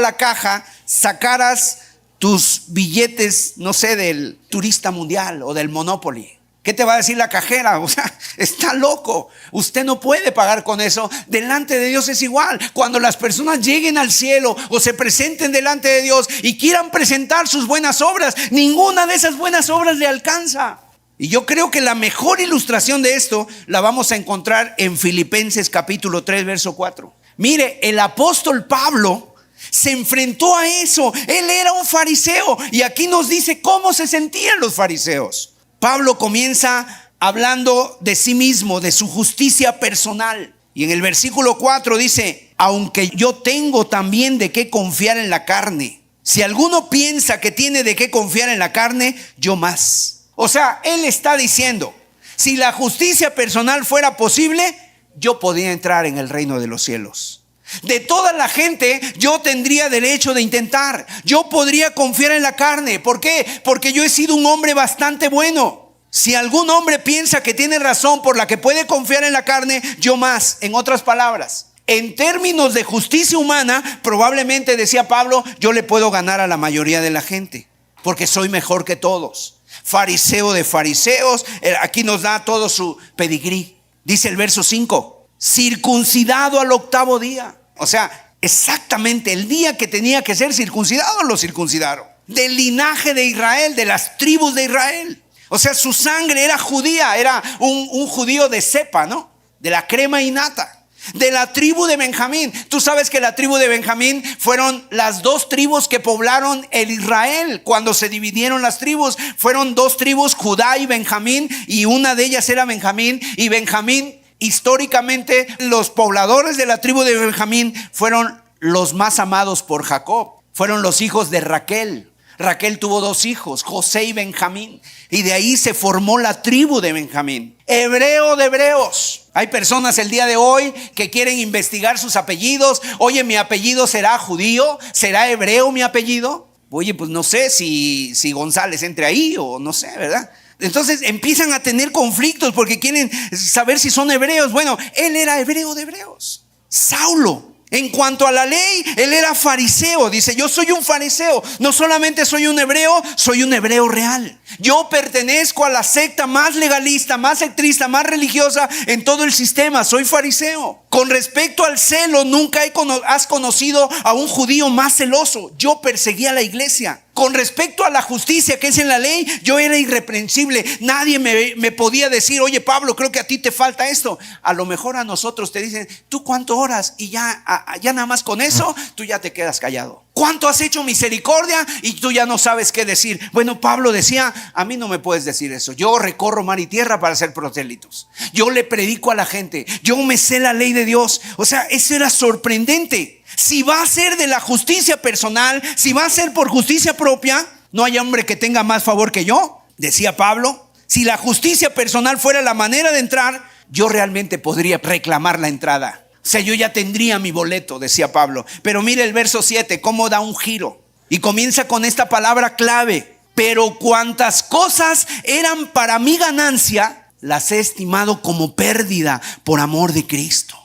la caja, sacaras tus billetes, no sé, del Turista Mundial o del Monopoly. ¿Qué te va a decir la cajera? O sea, está loco. Usted no puede pagar con eso. Delante de Dios es igual. Cuando las personas lleguen al cielo o se presenten delante de Dios y quieran presentar sus buenas obras, ninguna de esas buenas obras le alcanza. Y yo creo que la mejor ilustración de esto la vamos a encontrar en Filipenses capítulo 3, verso 4. Mire, el apóstol Pablo se enfrentó a eso. Él era un fariseo, y aquí nos dice cómo se sentían los fariseos. Pablo comienza hablando de sí mismo, de su justicia personal. Y en el versículo 4 dice: aunque yo tengo también de qué confiar en la carne. Si alguno piensa que tiene de qué confiar en la carne, yo más. O sea, él está diciendo, si la justicia personal fuera posible, yo podría entrar en el reino de los cielos. De toda la gente yo tendría derecho de intentar. Yo podría confiar en la carne. ¿Por qué? Porque yo he sido un hombre bastante bueno. Si algún hombre piensa que tiene razón por la que puede confiar en la carne, yo más. En otras palabras, en términos de justicia humana, probablemente, decía Pablo, yo le puedo ganar a la mayoría de la gente, porque soy mejor que todos. Fariseo de fariseos. Aquí nos da todo su pedigrí. Dice el verso 5: circuncidado al 8º día. O sea, exactamente el día que tenía que ser circuncidado, lo circuncidaron. Del linaje de Israel, de las tribus de Israel. O sea, su sangre era judía, era un judío de cepa, ¿no? De la crema innata. De la tribu de Benjamín. Tú sabes que la tribu de Benjamín fueron las 2 tribus que poblaron el Israel. Cuando se dividieron las tribus, fueron 2 tribus, Judá y Benjamín, y una de ellas era Benjamín. Y Benjamín, históricamente, los pobladores de la tribu de Benjamín fueron los más amados por Jacob. Fueron los hijos de Raquel. Raquel tuvo 2 hijos, José y Benjamín. Y de ahí se formó la tribu de Benjamín. Hebreo de hebreos. Hay personas el día de hoy que quieren investigar sus apellidos. Oye, ¿mi apellido será judío? ¿Será hebreo mi apellido? Oye, pues no sé si González entre ahí o no sé, ¿verdad? Entonces empiezan a tener conflictos porque quieren saber si son hebreos. Bueno, él era hebreo de hebreos. Saulo, en cuanto a la ley, él era fariseo. Dice: yo soy un fariseo. No solamente soy un hebreo, soy un hebreo real. Yo pertenezco a la secta más legalista, más sectrista, más religiosa en todo el sistema. Soy fariseo. Con respecto al celo, nunca has conocido a un judío más celoso. Yo perseguía a la iglesia. Con respecto a la justicia que es en la ley, yo era irreprensible. Nadie me podía decir: oye, Pablo, creo que a ti te falta esto. A lo mejor a nosotros te dicen: ¿tú cuánto oras? Y ya nada más con eso, tú ya te quedas callado. ¿Cuánto has hecho misericordia? Y tú ya no sabes qué decir. Bueno, Pablo decía: a mí no me puedes decir eso. Yo recorro mar y tierra para ser prosélitos. Yo le predico a la gente. Yo me sé la ley de Dios. O sea, eso era sorprendente. Si va a ser de la justicia personal, si va a ser por justicia propia, no hay hombre que tenga más favor que yo, decía Pablo. Si la justicia personal fuera la manera de entrar, yo realmente podría reclamar la entrada. O sea, yo ya tendría mi boleto, decía Pablo. Pero mire el verso 7, cómo da un giro. Y comienza con esta palabra clave: pero cuantas cosas eran para mi ganancia, las he estimado como pérdida por amor de Cristo.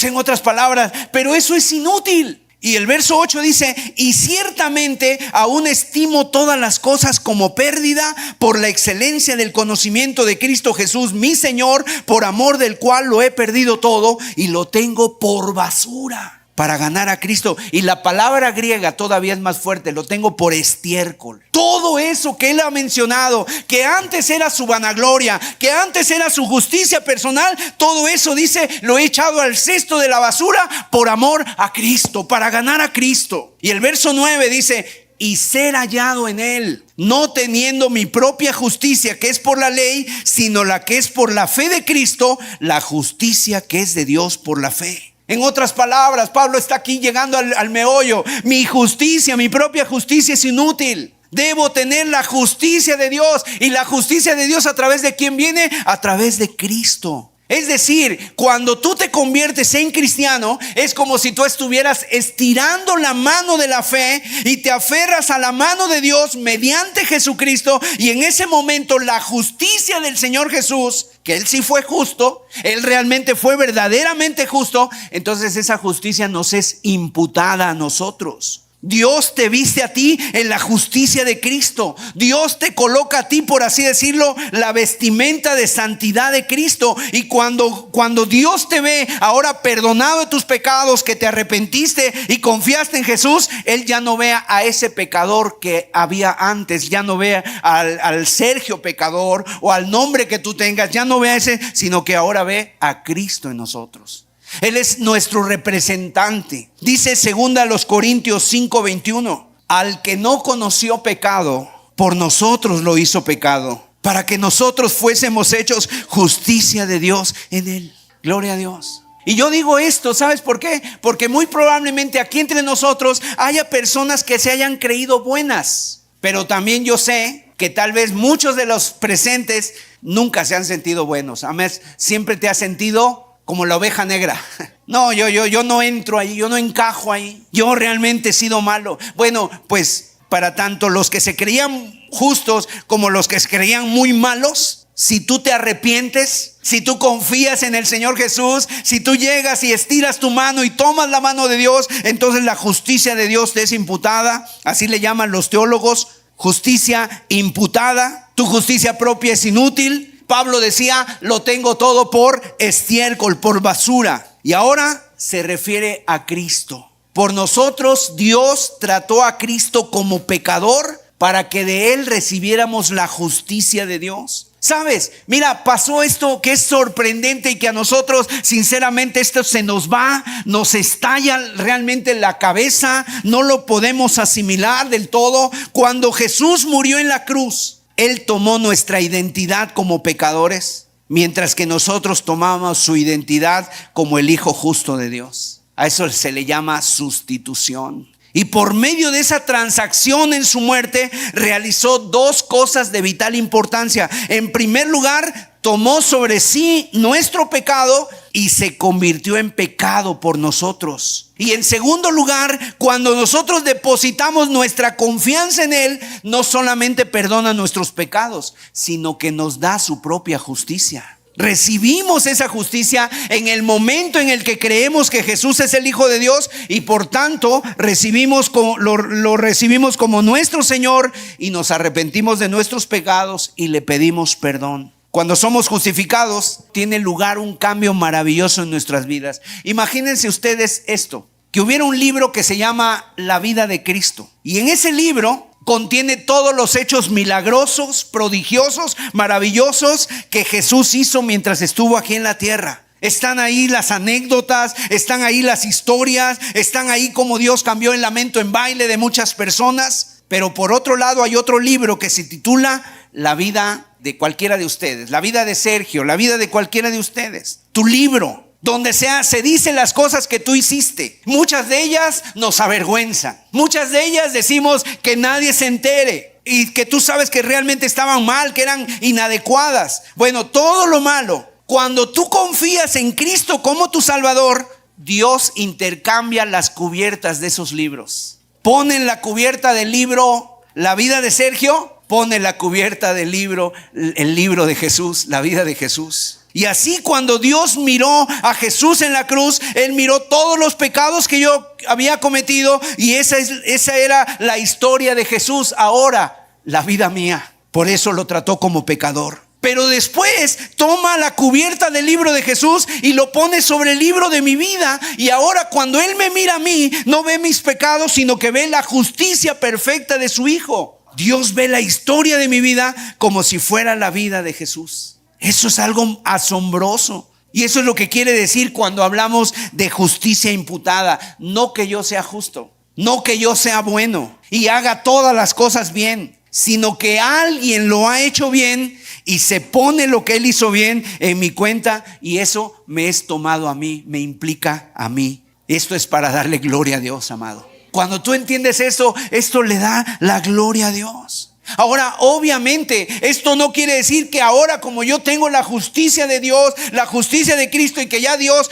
En otras palabras, pero eso es inútil. Y el verso 8 dice: y ciertamente aún estimo todas las cosas como pérdida por la excelencia del conocimiento de Cristo Jesús, mi Señor, por amor del cual lo he perdido todo y lo tengo por basura, para ganar a Cristo. Y la palabra griega todavía es más fuerte, lo tengo por estiércol. Todo eso que él ha mencionado, que antes era su vanagloria, que antes era su justicia personal, todo eso dice, lo he echado al cesto de la basura por amor a Cristo, para ganar a Cristo. Y el verso 9 dice, y ser hallado en él, no teniendo mi propia justicia que es por la ley, sino la que es por la fe de Cristo, la justicia que es de Dios por la fe. En otras palabras, Pablo está aquí llegando al meollo. Mi justicia, mi propia justicia es inútil. Debo tener la justicia de Dios. ¿Y la justicia de Dios a través de quién viene? A través de Cristo. Es decir, cuando tú te conviertes en cristiano, es como si tú estuvieras estirando la mano de la fe y te aferras a la mano de Dios mediante Jesucristo. Y en ese momento la justicia del Señor Jesús, que Él sí fue justo, Él realmente fue verdaderamente justo, entonces esa justicia nos es imputada a nosotros. Dios te viste a ti en la justicia de Cristo. Dios te coloca a ti, por así decirlo, la vestimenta de santidad de Cristo. Y cuando Dios te ve ahora perdonado de tus pecados, que te arrepentiste y confiaste en Jesús, Él ya no ve a ese pecador que había antes, ya no ve al Sergio pecador o al nombre que tú tengas, ya no ve a ese, sino que ahora ve a Cristo en nosotros. Él es nuestro representante. Dice 2 Corintios 5:21, al que no conoció pecado, por nosotros lo hizo pecado, para que nosotros fuésemos hechos justicia de Dios en él. Gloria a Dios. Y yo digo esto, ¿sabes por qué? Porque muy probablemente aquí entre nosotros haya personas que se hayan creído buenas, pero también yo sé que tal vez muchos de los presentes nunca se han sentido buenos. Además, siempre te has sentido como la oveja negra. No, yo no entro ahí, yo no encajo ahí. Yo realmente he sido malo. Bueno, pues para tanto los que se creían justos como los que se creían muy malos, si tú te arrepientes, si tú confías en el Señor Jesús, si tú llegas y estiras tu mano y tomas la mano de Dios, entonces la justicia de Dios te es imputada. Así le llaman los teólogos, justicia imputada. Tu justicia propia es inútil. Pablo decía, lo tengo todo por estiércol, por basura. Y ahora se refiere a Cristo. Por nosotros Dios trató a Cristo como pecador para que de él recibiéramos la justicia de Dios. ¿Sabes? Mira, pasó esto que es sorprendente y que a nosotros sinceramente esto se nos va, nos estalla realmente en la cabeza, no lo podemos asimilar del todo. Cuando Jesús murió en la cruz, Él tomó nuestra identidad como pecadores, mientras que nosotros tomamos su identidad como el Hijo justo de Dios. A eso se le llama sustitución. Y por medio de esa transacción en su muerte, realizó dos cosas de vital importancia. En primer lugar, tomó sobre sí nuestro pecado y se convirtió en pecado por nosotros. Y en segundo lugar, cuando nosotros depositamos nuestra confianza en Él, no solamente perdona nuestros pecados, sino que nos da su propia justicia. Recibimos esa justicia en el momento en el que creemos que Jesús es el Hijo de Dios y por tanto lo recibimos como nuestro Señor y nos arrepentimos de nuestros pecados y le pedimos perdón. Cuando somos justificados, tiene lugar un cambio maravilloso en nuestras vidas. Imagínense ustedes esto, que hubiera un libro que se llama La vida de Cristo. Y en ese libro contiene todos los hechos milagrosos, prodigiosos, maravillosos que Jesús hizo mientras estuvo aquí en la tierra. Están ahí las anécdotas, están ahí las historias, están ahí cómo Dios cambió el lamento en baile de muchas personas. Pero por otro lado hay otro libro que se titula La vida de cualquiera de ustedes, la vida de Sergio, la vida de cualquiera de ustedes. Tu libro, donde se dicen las cosas que tú hiciste. Muchas de ellas nos avergüenzan. Muchas de ellas decimos que nadie se entere y que tú sabes que realmente estaban mal, que eran inadecuadas. Bueno, todo lo malo. Cuando tú confías en Cristo como tu Salvador, Dios intercambia las cubiertas de esos libros. Pone en la cubierta del libro La vida de Sergio, pone la cubierta del libro, el libro de Jesús, la vida de Jesús. Y así cuando Dios miró a Jesús en la cruz, Él miró todos los pecados que yo había cometido y esa era la historia de Jesús. Ahora, la vida mía. Por eso lo trató como pecador. Pero después toma la cubierta del libro de Jesús y lo pone sobre el libro de mi vida. Y ahora cuando Él me mira a mí, no ve mis pecados, sino que ve la justicia perfecta de su Hijo. Dios ve la historia de mi vida como si fuera la vida de Jesús. Eso es algo asombroso. Y eso es lo que quiere decir cuando hablamos de justicia imputada. No que yo sea justo, no que yo sea bueno y haga todas las cosas bien, sino que alguien lo ha hecho bien y se pone lo que Él hizo bien en mi cuenta, y eso me es tomado a mí, me implica a mí. Esto es para darle gloria a Dios, amado. Cuando tú entiendes eso, esto le da la gloria a Dios. Ahora, obviamente, esto no quiere decir que ahora, como yo tengo la justicia de Dios, la justicia de Cristo, y que ya Dios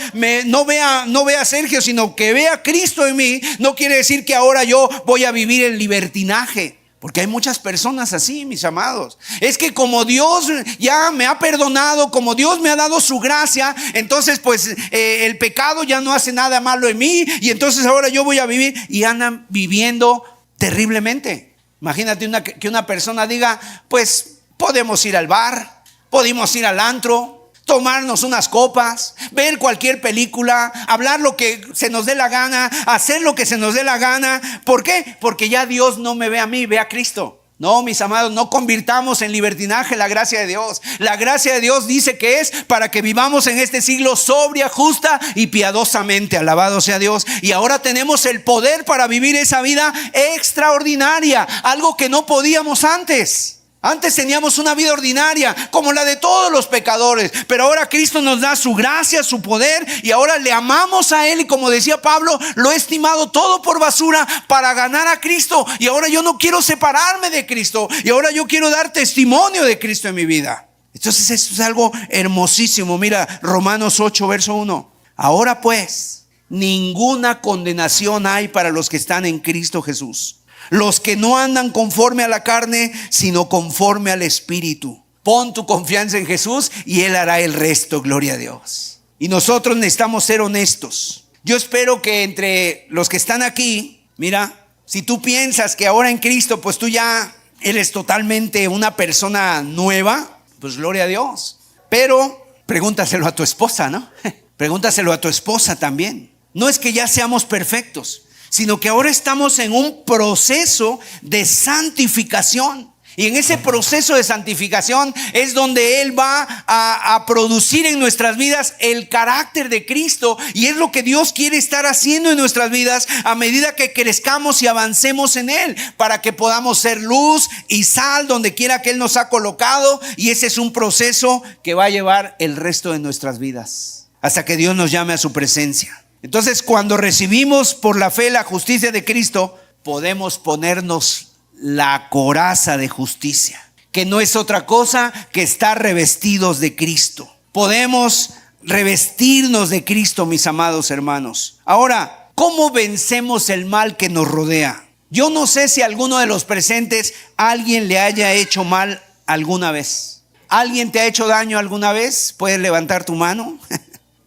no vea a Sergio, sino que vea a Cristo en mí, no quiere decir que ahora yo voy a vivir en libertinaje. Porque hay muchas personas así, mis amados. Es que como Dios ya me ha perdonado, como Dios me ha dado su gracia, entonces pues el pecado ya no hace nada malo en mí, y entonces ahora yo voy a vivir, y andan viviendo terriblemente. Imagínate que una persona diga, pues podemos ir al bar, podemos ir al antro, tomarnos unas copas, ver cualquier película, hablar lo que se nos dé la gana, hacer lo que se nos dé la gana. ¿Por qué? Porque ya Dios no me ve a mí, ve a Cristo. No, mis amados, no convirtamos en libertinaje la gracia de Dios. La gracia de Dios dice que es para que vivamos en este siglo sobria, justa y piadosamente. Alabado sea Dios. Y ahora tenemos el poder para vivir esa vida extraordinaria, algo que no podíamos antes. Antes teníamos una vida ordinaria como la de todos los pecadores, pero ahora Cristo nos da su gracia, su poder, y ahora le amamos a Él. Y como decía Pablo, lo he estimado todo por basura para ganar a Cristo. Y ahora yo no quiero separarme de Cristo, y ahora yo quiero dar testimonio de Cristo en mi vida. Entonces esto es algo hermosísimo. Mira, Romanos 8, verso 1. Ahora pues, ninguna condenación hay para los que están en Cristo Jesús, los que no andan conforme a la carne, sino conforme al Espíritu. Pon tu confianza en Jesús y Él hará el resto, gloria a Dios. Y nosotros necesitamos ser honestos. Yo espero que entre los que están aquí, mira, si tú piensas que ahora en Cristo pues tú ya eres totalmente una persona nueva, pues gloria a Dios. Pero pregúntaselo a tu esposa, ¿no? Pregúntaselo a tu esposa también. No es que ya seamos perfectos, sino que ahora estamos en un proceso de santificación. Y en ese proceso de santificación es donde Él va a producir en nuestras vidas el carácter de Cristo. Y es lo que Dios quiere estar haciendo en nuestras vidas a medida que crezcamos y avancemos en Él, para que podamos ser luz y sal donde quiera que Él nos ha colocado. Y ese es un proceso que va a llevar el resto de nuestras vidas hasta que Dios nos llame a su presencia. Entonces, cuando recibimos por la fe la justicia de Cristo, podemos ponernos la coraza de justicia, que no es otra cosa que estar revestidos de Cristo. Podemos revestirnos de Cristo, mis amados hermanos. Ahora, ¿cómo vencemos el mal que nos rodea? Yo no sé si a alguno de los presentes alguien le haya hecho mal alguna vez. ¿Alguien te ha hecho daño alguna vez? ¿Puedes levantar tu mano?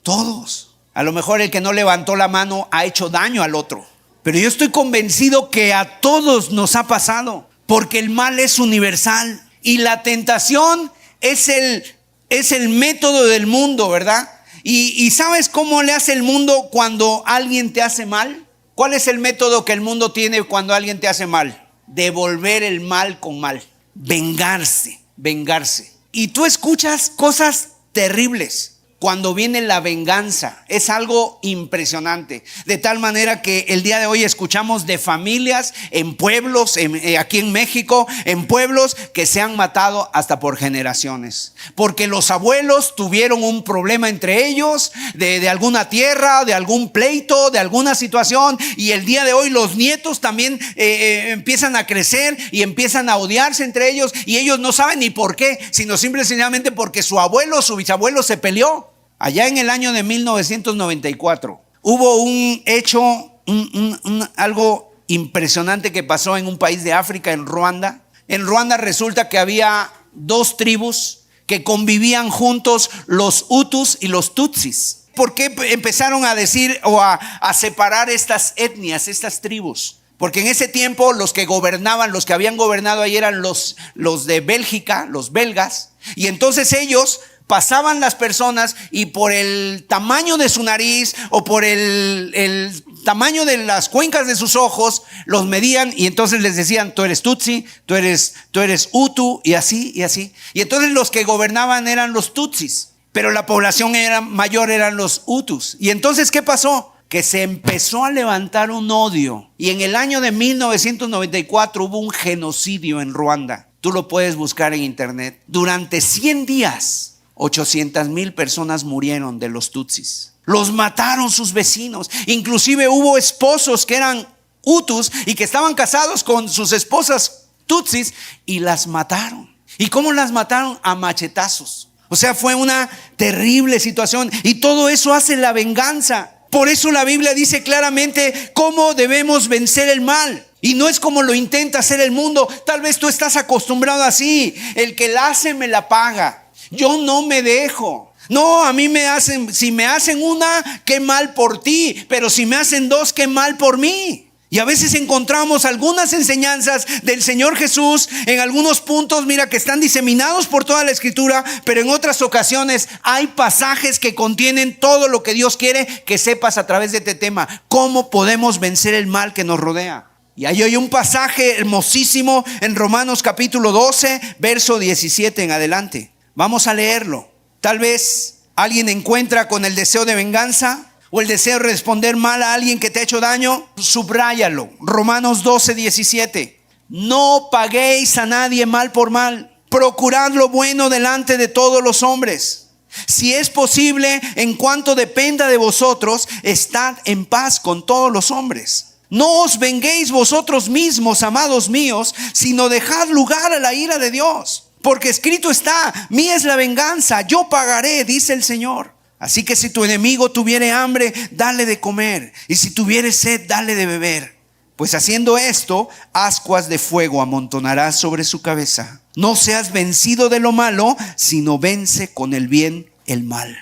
Todos. A lo mejor el que no levantó la mano ha hecho daño al otro. Pero yo estoy convencido que a todos nos ha pasado, porque el mal es universal y la tentación es el método del mundo, ¿verdad? Y ¿sabes cómo le hace el mundo cuando alguien te hace mal? ¿Cuál es el método que el mundo tiene cuando alguien te hace mal? Devolver el mal con mal. Vengarse. Y tú escuchas cosas terribles cuando viene la venganza. Es algo impresionante. De tal manera que el día de hoy escuchamos de familias en pueblos, aquí en México, en pueblos que se han matado hasta por generaciones. Porque los abuelos tuvieron un problema entre ellos, de alguna tierra, de algún pleito, de alguna situación. Y el día de hoy los nietos también empiezan a crecer y empiezan a odiarse entre ellos. Y ellos no saben ni por qué, sino simple y sencillamente porque su abuelo o su bisabuelo se peleó. Allá en el año de 1994 hubo un hecho, algo impresionante que pasó en un país de África, en Ruanda. En Ruanda resulta que había dos tribus que convivían juntos, los Hutus y los Tutsis. ¿Por qué empezaron a decir o a separar estas etnias, estas tribus? Porque en ese tiempo los que gobernaban, los que habían gobernado ahí eran los de Bélgica, los belgas. Y entonces ellos pasaban las personas y por el tamaño de su nariz o por el tamaño de las cuencas de sus ojos los medían, y entonces les decían: tú eres Tutsi, tú eres Hutu, y así y así. Y entonces los que gobernaban eran los Tutsis, pero la población mayor eran los Hutus. Y entonces, ¿qué pasó? Que se empezó a levantar un odio, y en el año de 1994 hubo un genocidio en Ruanda. Tú lo puedes buscar en internet. Durante 100 días 800,000 personas murieron de los Tutsis. Los mataron sus vecinos. Inclusive hubo esposos que eran Hutus y que estaban casados con sus esposas Tutsis, y las mataron. ¿Y cómo las mataron? A machetazos. O sea, fue una terrible situación, y todo eso hace la venganza. Por eso la Biblia dice claramente cómo debemos vencer el mal. Y no es como lo intenta hacer el mundo. Tal vez tú estás acostumbrado así: el que la hace me la paga. Yo no me dejo. No, a mí me hacen, si me hacen una, qué mal por ti, pero si me hacen dos, qué mal por mí. Y a veces encontramos algunas enseñanzas del Señor Jesús en algunos puntos, mira, que están diseminados por toda la Escritura, pero en otras ocasiones hay pasajes que contienen todo lo que Dios quiere que sepas a través de este tema: cómo podemos vencer el mal que nos rodea. Y ahí hay un pasaje hermosísimo en Romanos capítulo 12, verso 17 en adelante. Vamos a leerlo. Tal vez alguien encuentra con el deseo de venganza o el deseo de responder mal a alguien que te ha hecho daño. Subráyalo. Romanos 12, 17. No paguéis a nadie mal por mal. Procurad lo bueno delante de todos los hombres. Si es posible, en cuanto dependa de vosotros, estad en paz con todos los hombres. No os venguéis vosotros mismos, amados míos, sino dejad lugar a la ira de Dios. Porque escrito está: mía es la venganza, yo pagaré, dice el Señor. Así que si tu enemigo tuviere hambre, dale de comer, y si tuviere sed, dale de beber. Pues haciendo esto, ascuas de fuego amontonarás sobre su cabeza. No seas vencido de lo malo, sino vence con el bien el mal.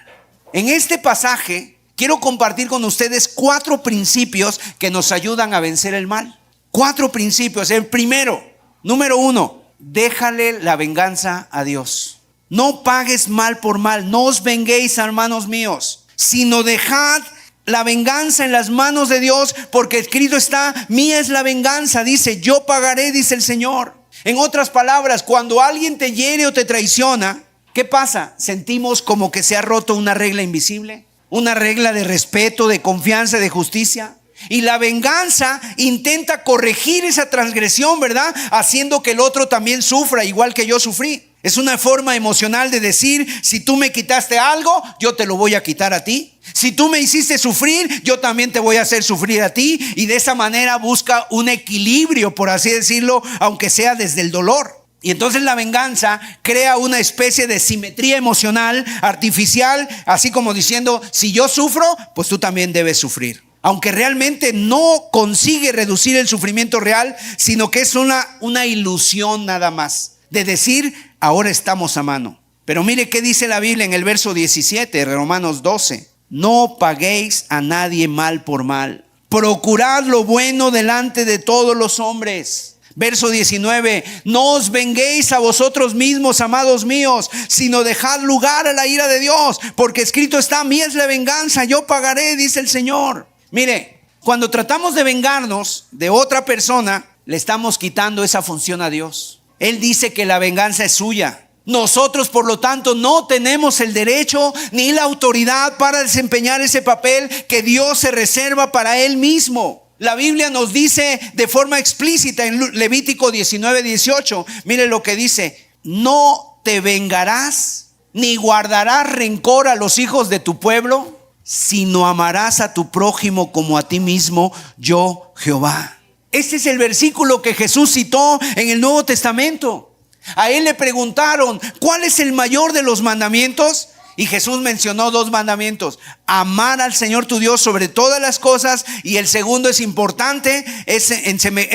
En este pasaje quiero compartir con ustedes 4 principios que nos ayudan a vencer el mal. 4 principios. El primero, número 1, déjale la venganza a Dios. No pagues mal por mal. No os venguéis, hermanos míos, sino dejad la venganza en las manos de Dios, porque escrito está: mía es la venganza, dice, yo pagaré, dice el Señor. En otras palabras, cuando alguien te hiere o te traiciona, ¿qué pasa? Sentimos como que se ha roto una regla invisible, una regla de respeto, de confianza, de justicia. Y la venganza intenta corregir esa transgresión, ¿verdad? Haciendo que el otro también sufra igual que yo sufrí. Es una forma emocional de decir: si tú me quitaste algo, yo te lo voy a quitar a ti. Si tú me hiciste sufrir, yo también te voy a hacer sufrir a ti. Y de esa manera busca un equilibrio, por así decirlo, aunque sea desde el dolor. Y entonces la venganza crea una especie de simetría emocional artificial, así como diciendo: si yo sufro, pues tú también debes sufrir. Aunque realmente no consigue reducir el sufrimiento real, sino que es una ilusión nada más, de decir: ahora estamos a mano. Pero mire qué dice la Biblia en el verso 17 de Romanos 12. No paguéis a nadie mal por mal. Procurad lo bueno delante de todos los hombres. Verso 19. No os venguéis a vosotros mismos, amados míos, sino dejad lugar a la ira de Dios. Porque escrito está: mía es la venganza, yo pagaré, dice el Señor. Mire, cuando tratamos de vengarnos de otra persona, le estamos quitando esa función a Dios. Él dice que la venganza es suya. Nosotros, por lo tanto, no tenemos el derecho ni la autoridad para desempeñar ese papel que Dios se reserva para Él mismo. La Biblia nos dice de forma explícita en Levítico 19:18, mire lo que dice: no te vengarás ni guardarás rencor a los hijos de tu pueblo, sino amarás a tu prójimo como a ti mismo, yo Jehová. Este es el versículo que Jesús citó en el Nuevo Testamento. A él le preguntaron: ¿cuál es el mayor de los mandamientos? Y Jesús mencionó 2 mandamientos: amar al Señor tu Dios sobre todas las cosas, y el segundo es importante, es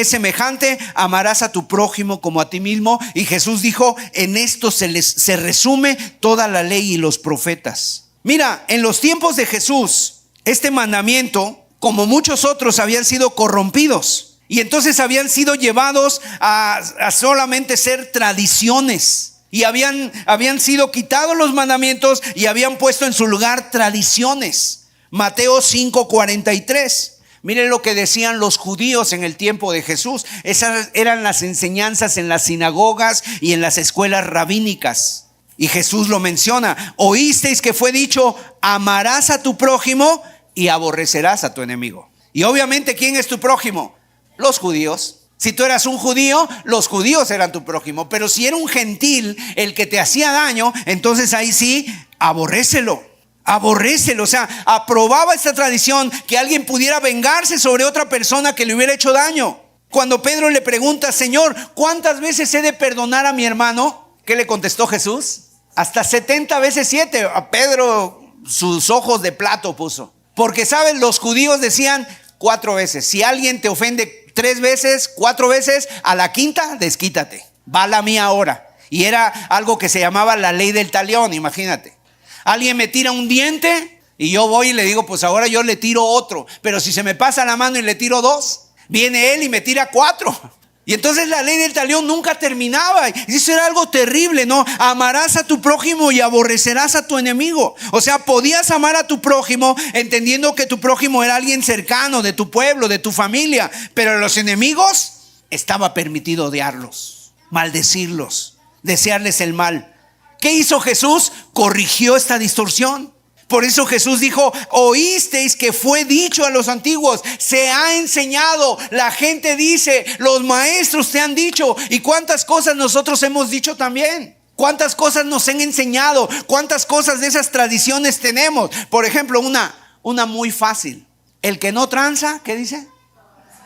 semejante: amarás a tu prójimo como a ti mismo. Y Jesús dijo: en esto se resume toda la ley y los profetas. Mira, en los tiempos de Jesús, este mandamiento, como muchos otros, habían sido corrompidos. Y entonces habían sido llevados a solamente ser tradiciones. Y habían sido quitados los mandamientos y habían puesto en su lugar tradiciones. Mateo 5:43. Miren lo que decían los judíos en el tiempo de Jesús. Esas eran las enseñanzas en las sinagogas y en las escuelas rabínicas. Y Jesús lo menciona. Oísteis que fue dicho: amarás a tu prójimo y aborrecerás a tu enemigo. Y obviamente, ¿quién es tu prójimo? Los judíos. Si tú eras un judío, los judíos eran tu prójimo. Pero si era un gentil el que te hacía daño, entonces ahí sí, aborrécelo. O sea, aprobaba esta tradición que alguien pudiera vengarse sobre otra persona que le hubiera hecho daño. Cuando Pedro le pregunta: Señor, ¿cuántas veces he de perdonar a mi hermano? ¿Qué le contestó Jesús? Hasta 70 veces 7. A Pedro sus ojos de plato puso. Porque, ¿saben? Los judíos decían 4 veces. Si alguien te ofende 3 veces, 4 veces, a la quinta, desquítate. Va la mía ahora. Y era algo que se llamaba la ley del talión, imagínate. Alguien me tira un diente y yo voy y le digo: pues ahora yo le tiro otro. Pero si se me pasa la mano y le tiro 2, viene él y me tira 4. Y entonces la ley del talión nunca terminaba. Y eso era algo terrible, ¿no? Amarás a tu prójimo y aborrecerás a tu enemigo. O sea, podías amar a tu prójimo entendiendo que tu prójimo era alguien cercano, de tu pueblo, de tu familia. Pero a los enemigos estaba permitido odiarlos, maldecirlos, desearles el mal. ¿Qué hizo Jesús? Corrigió esta distorsión. Por eso Jesús dijo: oísteis que fue dicho a los antiguos. Se ha enseñado, la gente dice, los maestros te han dicho. ¿Y cuántas cosas nosotros hemos dicho también? ¿Cuántas cosas nos han enseñado? ¿Cuántas cosas de esas tradiciones tenemos? Por ejemplo, una muy fácil: el que no tranza, ¿qué dice?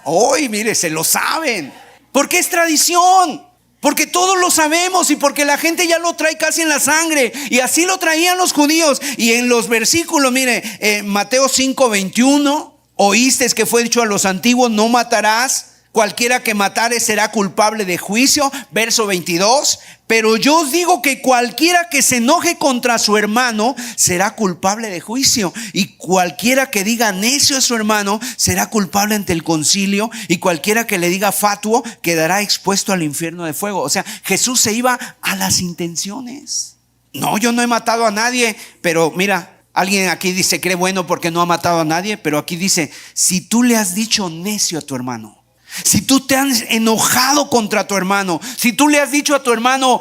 Hoy, mire, se lo saben. Porque es tradición. Porque todos lo sabemos y porque la gente ya lo trae casi en la sangre. Y así lo traían los judíos. Y en los versículos, mire, Mateo 5:21, oísteis que fue dicho a los antiguos: no matarás. Cualquiera que matare será culpable de juicio. Verso 22. Pero yo os digo que cualquiera que se enoje contra su hermano será culpable de juicio. Y cualquiera que diga necio a su hermano será culpable ante el concilio. Y cualquiera que le diga fatuo quedará expuesto al infierno de fuego. O sea, Jesús se iba a las intenciones. No, yo no he matado a nadie. Pero mira, alguien aquí dice: cree bueno porque no ha matado a nadie. Pero aquí dice: si tú le has dicho necio a tu hermano, si tú te has enojado contra tu hermano, si tú le has dicho a tu hermano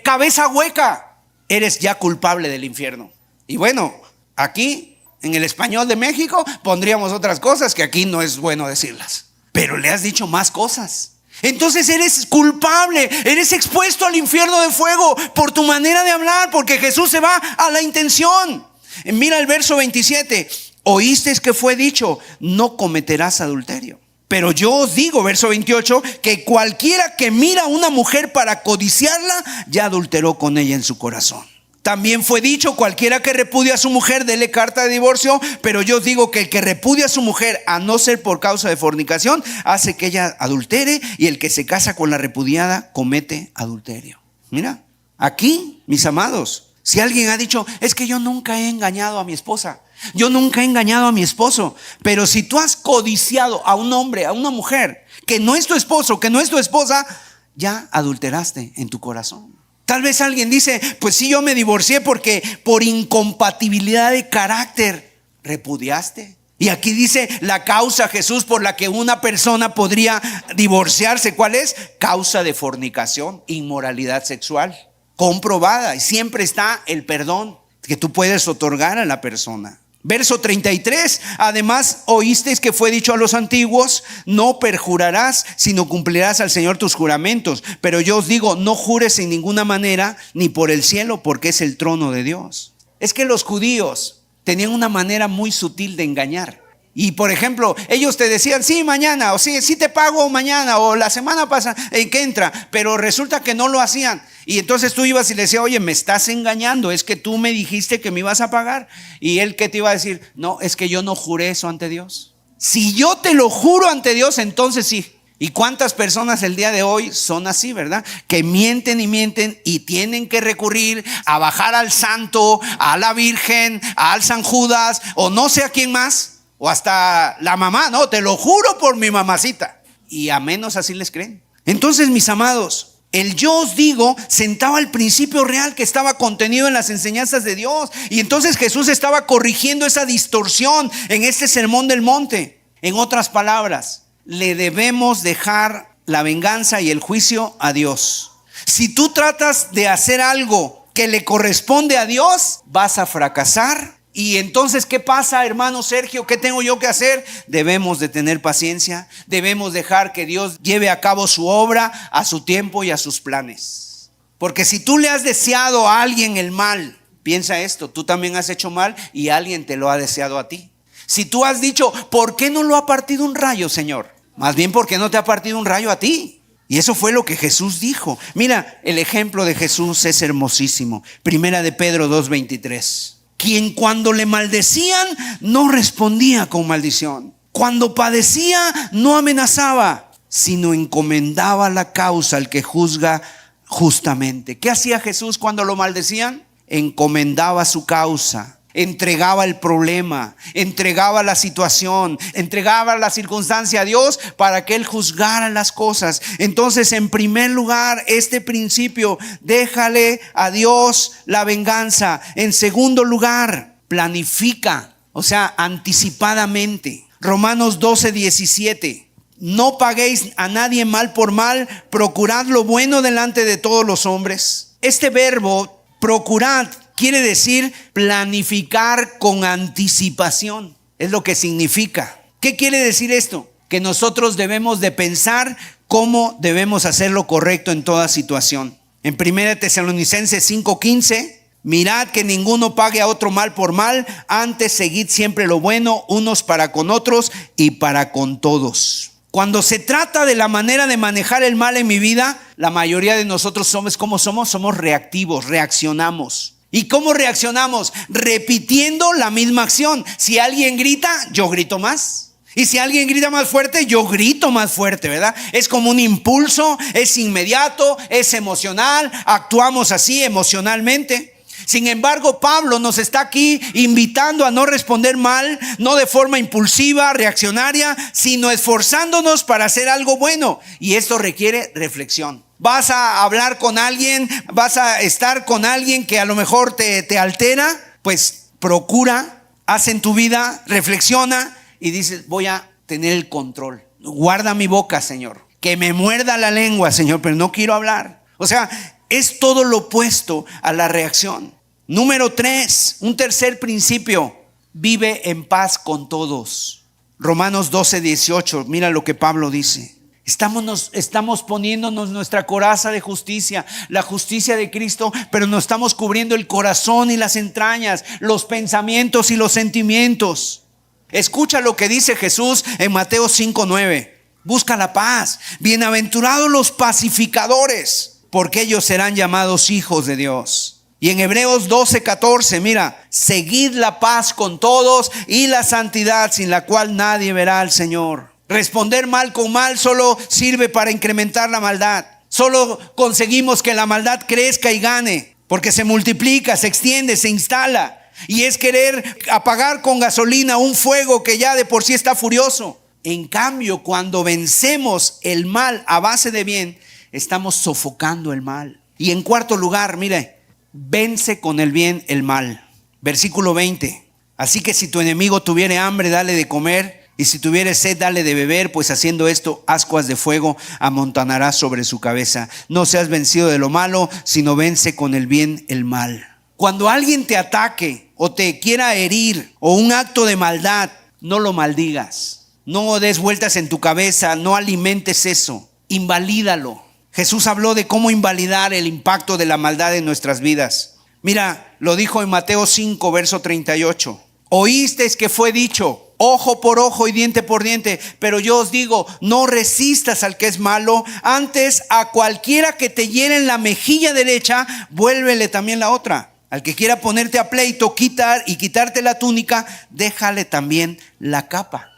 cabeza hueca, eres ya culpable del infierno. Y bueno, aquí en el español de México pondríamos otras cosas que aquí no es bueno decirlas. Pero le has dicho más cosas. Entonces eres culpable, eres expuesto al infierno de fuego por tu manera de hablar, porque Jesús se va a la intención. Mira el verso 27. Oísteis que fue dicho: no cometerás adulterio. Pero yo os digo, verso 28, que cualquiera que mira a una mujer para codiciarla, ya adulteró con ella en su corazón. También fue dicho: cualquiera que repudia a su mujer, dele carta de divorcio. Pero yo os digo que el que repudia a su mujer, a no ser por causa de fornicación, hace que ella adultere, y el que se casa con la repudiada comete adulterio. Mira, aquí, mis amados, si alguien ha dicho: es que yo nunca he engañado a mi esposa, yo nunca he engañado a mi esposo. Pero si tú has codiciado a un hombre, a una mujer que no es tu esposo, que no es tu esposa, ya adulteraste en tu corazón. Tal vez alguien dice: pues sí, yo me divorcié porque por incompatibilidad de carácter. Repudiaste. Y aquí dice la causa, Jesús, por la que una persona podría divorciarse. ¿Cuál es? Causa de fornicación, inmoralidad sexual, comprobada. Y siempre está el perdón que tú puedes otorgar a la persona. Verso 33. Además oísteis que fue dicho a los antiguos: no perjurarás, sino cumplirás al Señor tus juramentos. Pero yo os digo: no jures en ninguna manera, ni por el cielo, porque es el trono de Dios. Es que los judíos tenían una manera muy sutil de engañar. Y por ejemplo, ellos te decían: sí, mañana, o sí te pago mañana, o la semana pasada que entra. Pero resulta que no lo hacían. Y entonces tú ibas y le decías: oye, me estás engañando, es que tú me dijiste que me ibas a pagar. Y él, ¿qué te iba a decir? No, es que yo no juré eso ante Dios. Si yo te lo juro ante Dios, entonces sí. ¿Y cuántas personas el día de hoy son así, verdad? Que mienten y mienten y tienen que recurrir a bajar al santo, a la Virgen, al San Judas, o no sé a quién más. O hasta la mamá: no, te lo juro por mi mamacita. Y a menos así les creen. Entonces, mis amados, El yo os digo sentaba el principio real que estaba contenido en las enseñanzas de Dios. Y entonces Jesús estaba corrigiendo esa distorsión en este sermón del monte. En otras palabras, le debemos dejar la venganza y el juicio a Dios. Si tú tratas de hacer algo que le corresponde a Dios, vas a fracasar. Y entonces, ¿qué pasa, hermano Sergio? ¿Qué tengo yo que hacer? Debemos de tener paciencia. Debemos dejar que Dios lleve a cabo su obra a su tiempo y a sus planes. Porque si tú le has deseado a alguien el mal, piensa esto, tú también has hecho mal y alguien te lo ha deseado a ti. Si tú has dicho, ¿por qué no lo ha partido un rayo, Señor? Más bien, ¿por qué no te ha partido un rayo a ti? Y eso fue lo que Jesús dijo. Mira, el ejemplo de Jesús es hermosísimo. Primera de Pedro 2:23. Quien cuando le maldecían no respondía con maldición. Cuando padecía no amenazaba, sino encomendaba la causa al que juzga justamente. ¿Qué hacía Jesús cuando lo maldecían? Encomendaba su causa. Entregaba el problema, entregaba la situación, entregaba la circunstancia a Dios para que Él juzgara las cosas. Entonces, en primer lugar, este principio, déjale a Dios la venganza. En segundo lugar, planifica, o sea, anticipadamente. Romanos 12:17. No paguéis a nadie mal por mal, procurad lo bueno delante de todos los hombres. Este verbo, procurad, quiere decir planificar con anticipación. Es lo que significa. ¿Qué quiere decir esto? Que nosotros debemos de pensar cómo debemos hacer lo correcto en toda situación. En 1 Tesalonicenses 5:15, mirad que ninguno pague a otro mal por mal, antes seguid siempre lo bueno, unos para con otros y para con todos. Cuando se trata de la manera de manejar el mal en mi vida, la mayoría de nosotros somos reactivos, reaccionamos. ¿Y cómo reaccionamos? Repitiendo la misma acción. Si alguien grita, yo grito más. Y si alguien grita más fuerte, yo grito más fuerte, ¿verdad? Es como un impulso, es inmediato, es emocional, actuamos así emocionalmente. Sin embargo, Pablo nos está aquí invitando a no responder mal, no de forma impulsiva, reaccionaria, sino esforzándonos para hacer algo bueno. Y esto requiere reflexión. Vas a hablar con alguien, vas a estar con alguien que a lo mejor te altera, pues procura, haz en tu vida, reflexiona y dices, voy a tener el control. Guarda mi boca, Señor. Que me muerda la lengua, Señor, pero no quiero hablar. O sea, es todo lo opuesto a la reacción. Número 3, un tercer principio, vive en paz con todos. Romanos 12:18, mira lo que Pablo dice. Estamos poniéndonos nuestra coraza de justicia, la justicia de Cristo, pero nos estamos cubriendo el corazón y las entrañas, los pensamientos y los sentimientos. Escucha lo que dice Jesús en Mateo 5:9. Busca la paz. Bienaventurados los pacificadores, porque ellos serán llamados hijos de Dios. Y en Hebreos 12:14, mira, seguid la paz con todos y la santidad, sin la cual nadie verá al Señor. Responder mal con mal solo sirve para incrementar la maldad. Solo conseguimos que la maldad crezca y gane, porque se multiplica, se extiende, se instala. Y es querer apagar con gasolina un fuego que ya de por sí está furioso. En cambio, cuando vencemos el mal a base de bien, estamos sofocando el mal. Y en cuarto lugar, mire, vence con el bien el mal. Versículo 20. Así que si tu enemigo tuviere hambre, dale de comer. Y si tuviere sed, dale de beber, pues haciendo esto, ascuas de fuego amontonarás sobre su cabeza. No seas vencido de lo malo, sino vence con el bien el mal. Cuando alguien te ataque o te quiera herir o un acto de maldad, no lo maldigas. No des vueltas en tu cabeza, no alimentes eso. Invalídalo. Jesús habló de cómo invalidar el impacto de la maldad en nuestras vidas. Mira, lo dijo en Mateo 5, verso 38. Oísteis que fue dicho, ojo por ojo y diente por diente, pero yo os digo, no resistas al que es malo, antes a cualquiera que te hiere en la mejilla derecha, vuélvele también la otra. Al que quiera ponerte a pleito, quitarte la túnica, déjale también la capa.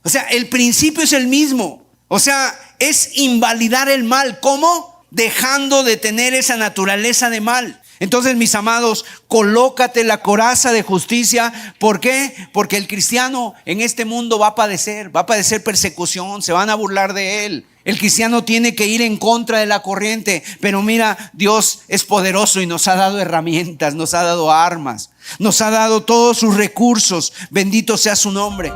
O sea, el principio es el mismo. O sea, es invalidar el mal. ¿Cómo? Dejando de tener esa naturaleza de mal. Entonces, mis amados, colócate la coraza de justicia. ¿Por qué? Porque el cristiano en este mundo va a padecer persecución, se van a burlar de él. El cristiano tiene que ir en contra de la corriente, pero mira, Dios es poderoso y nos ha dado herramientas, nos ha dado armas, nos ha dado todos sus recursos. Bendito sea su nombre.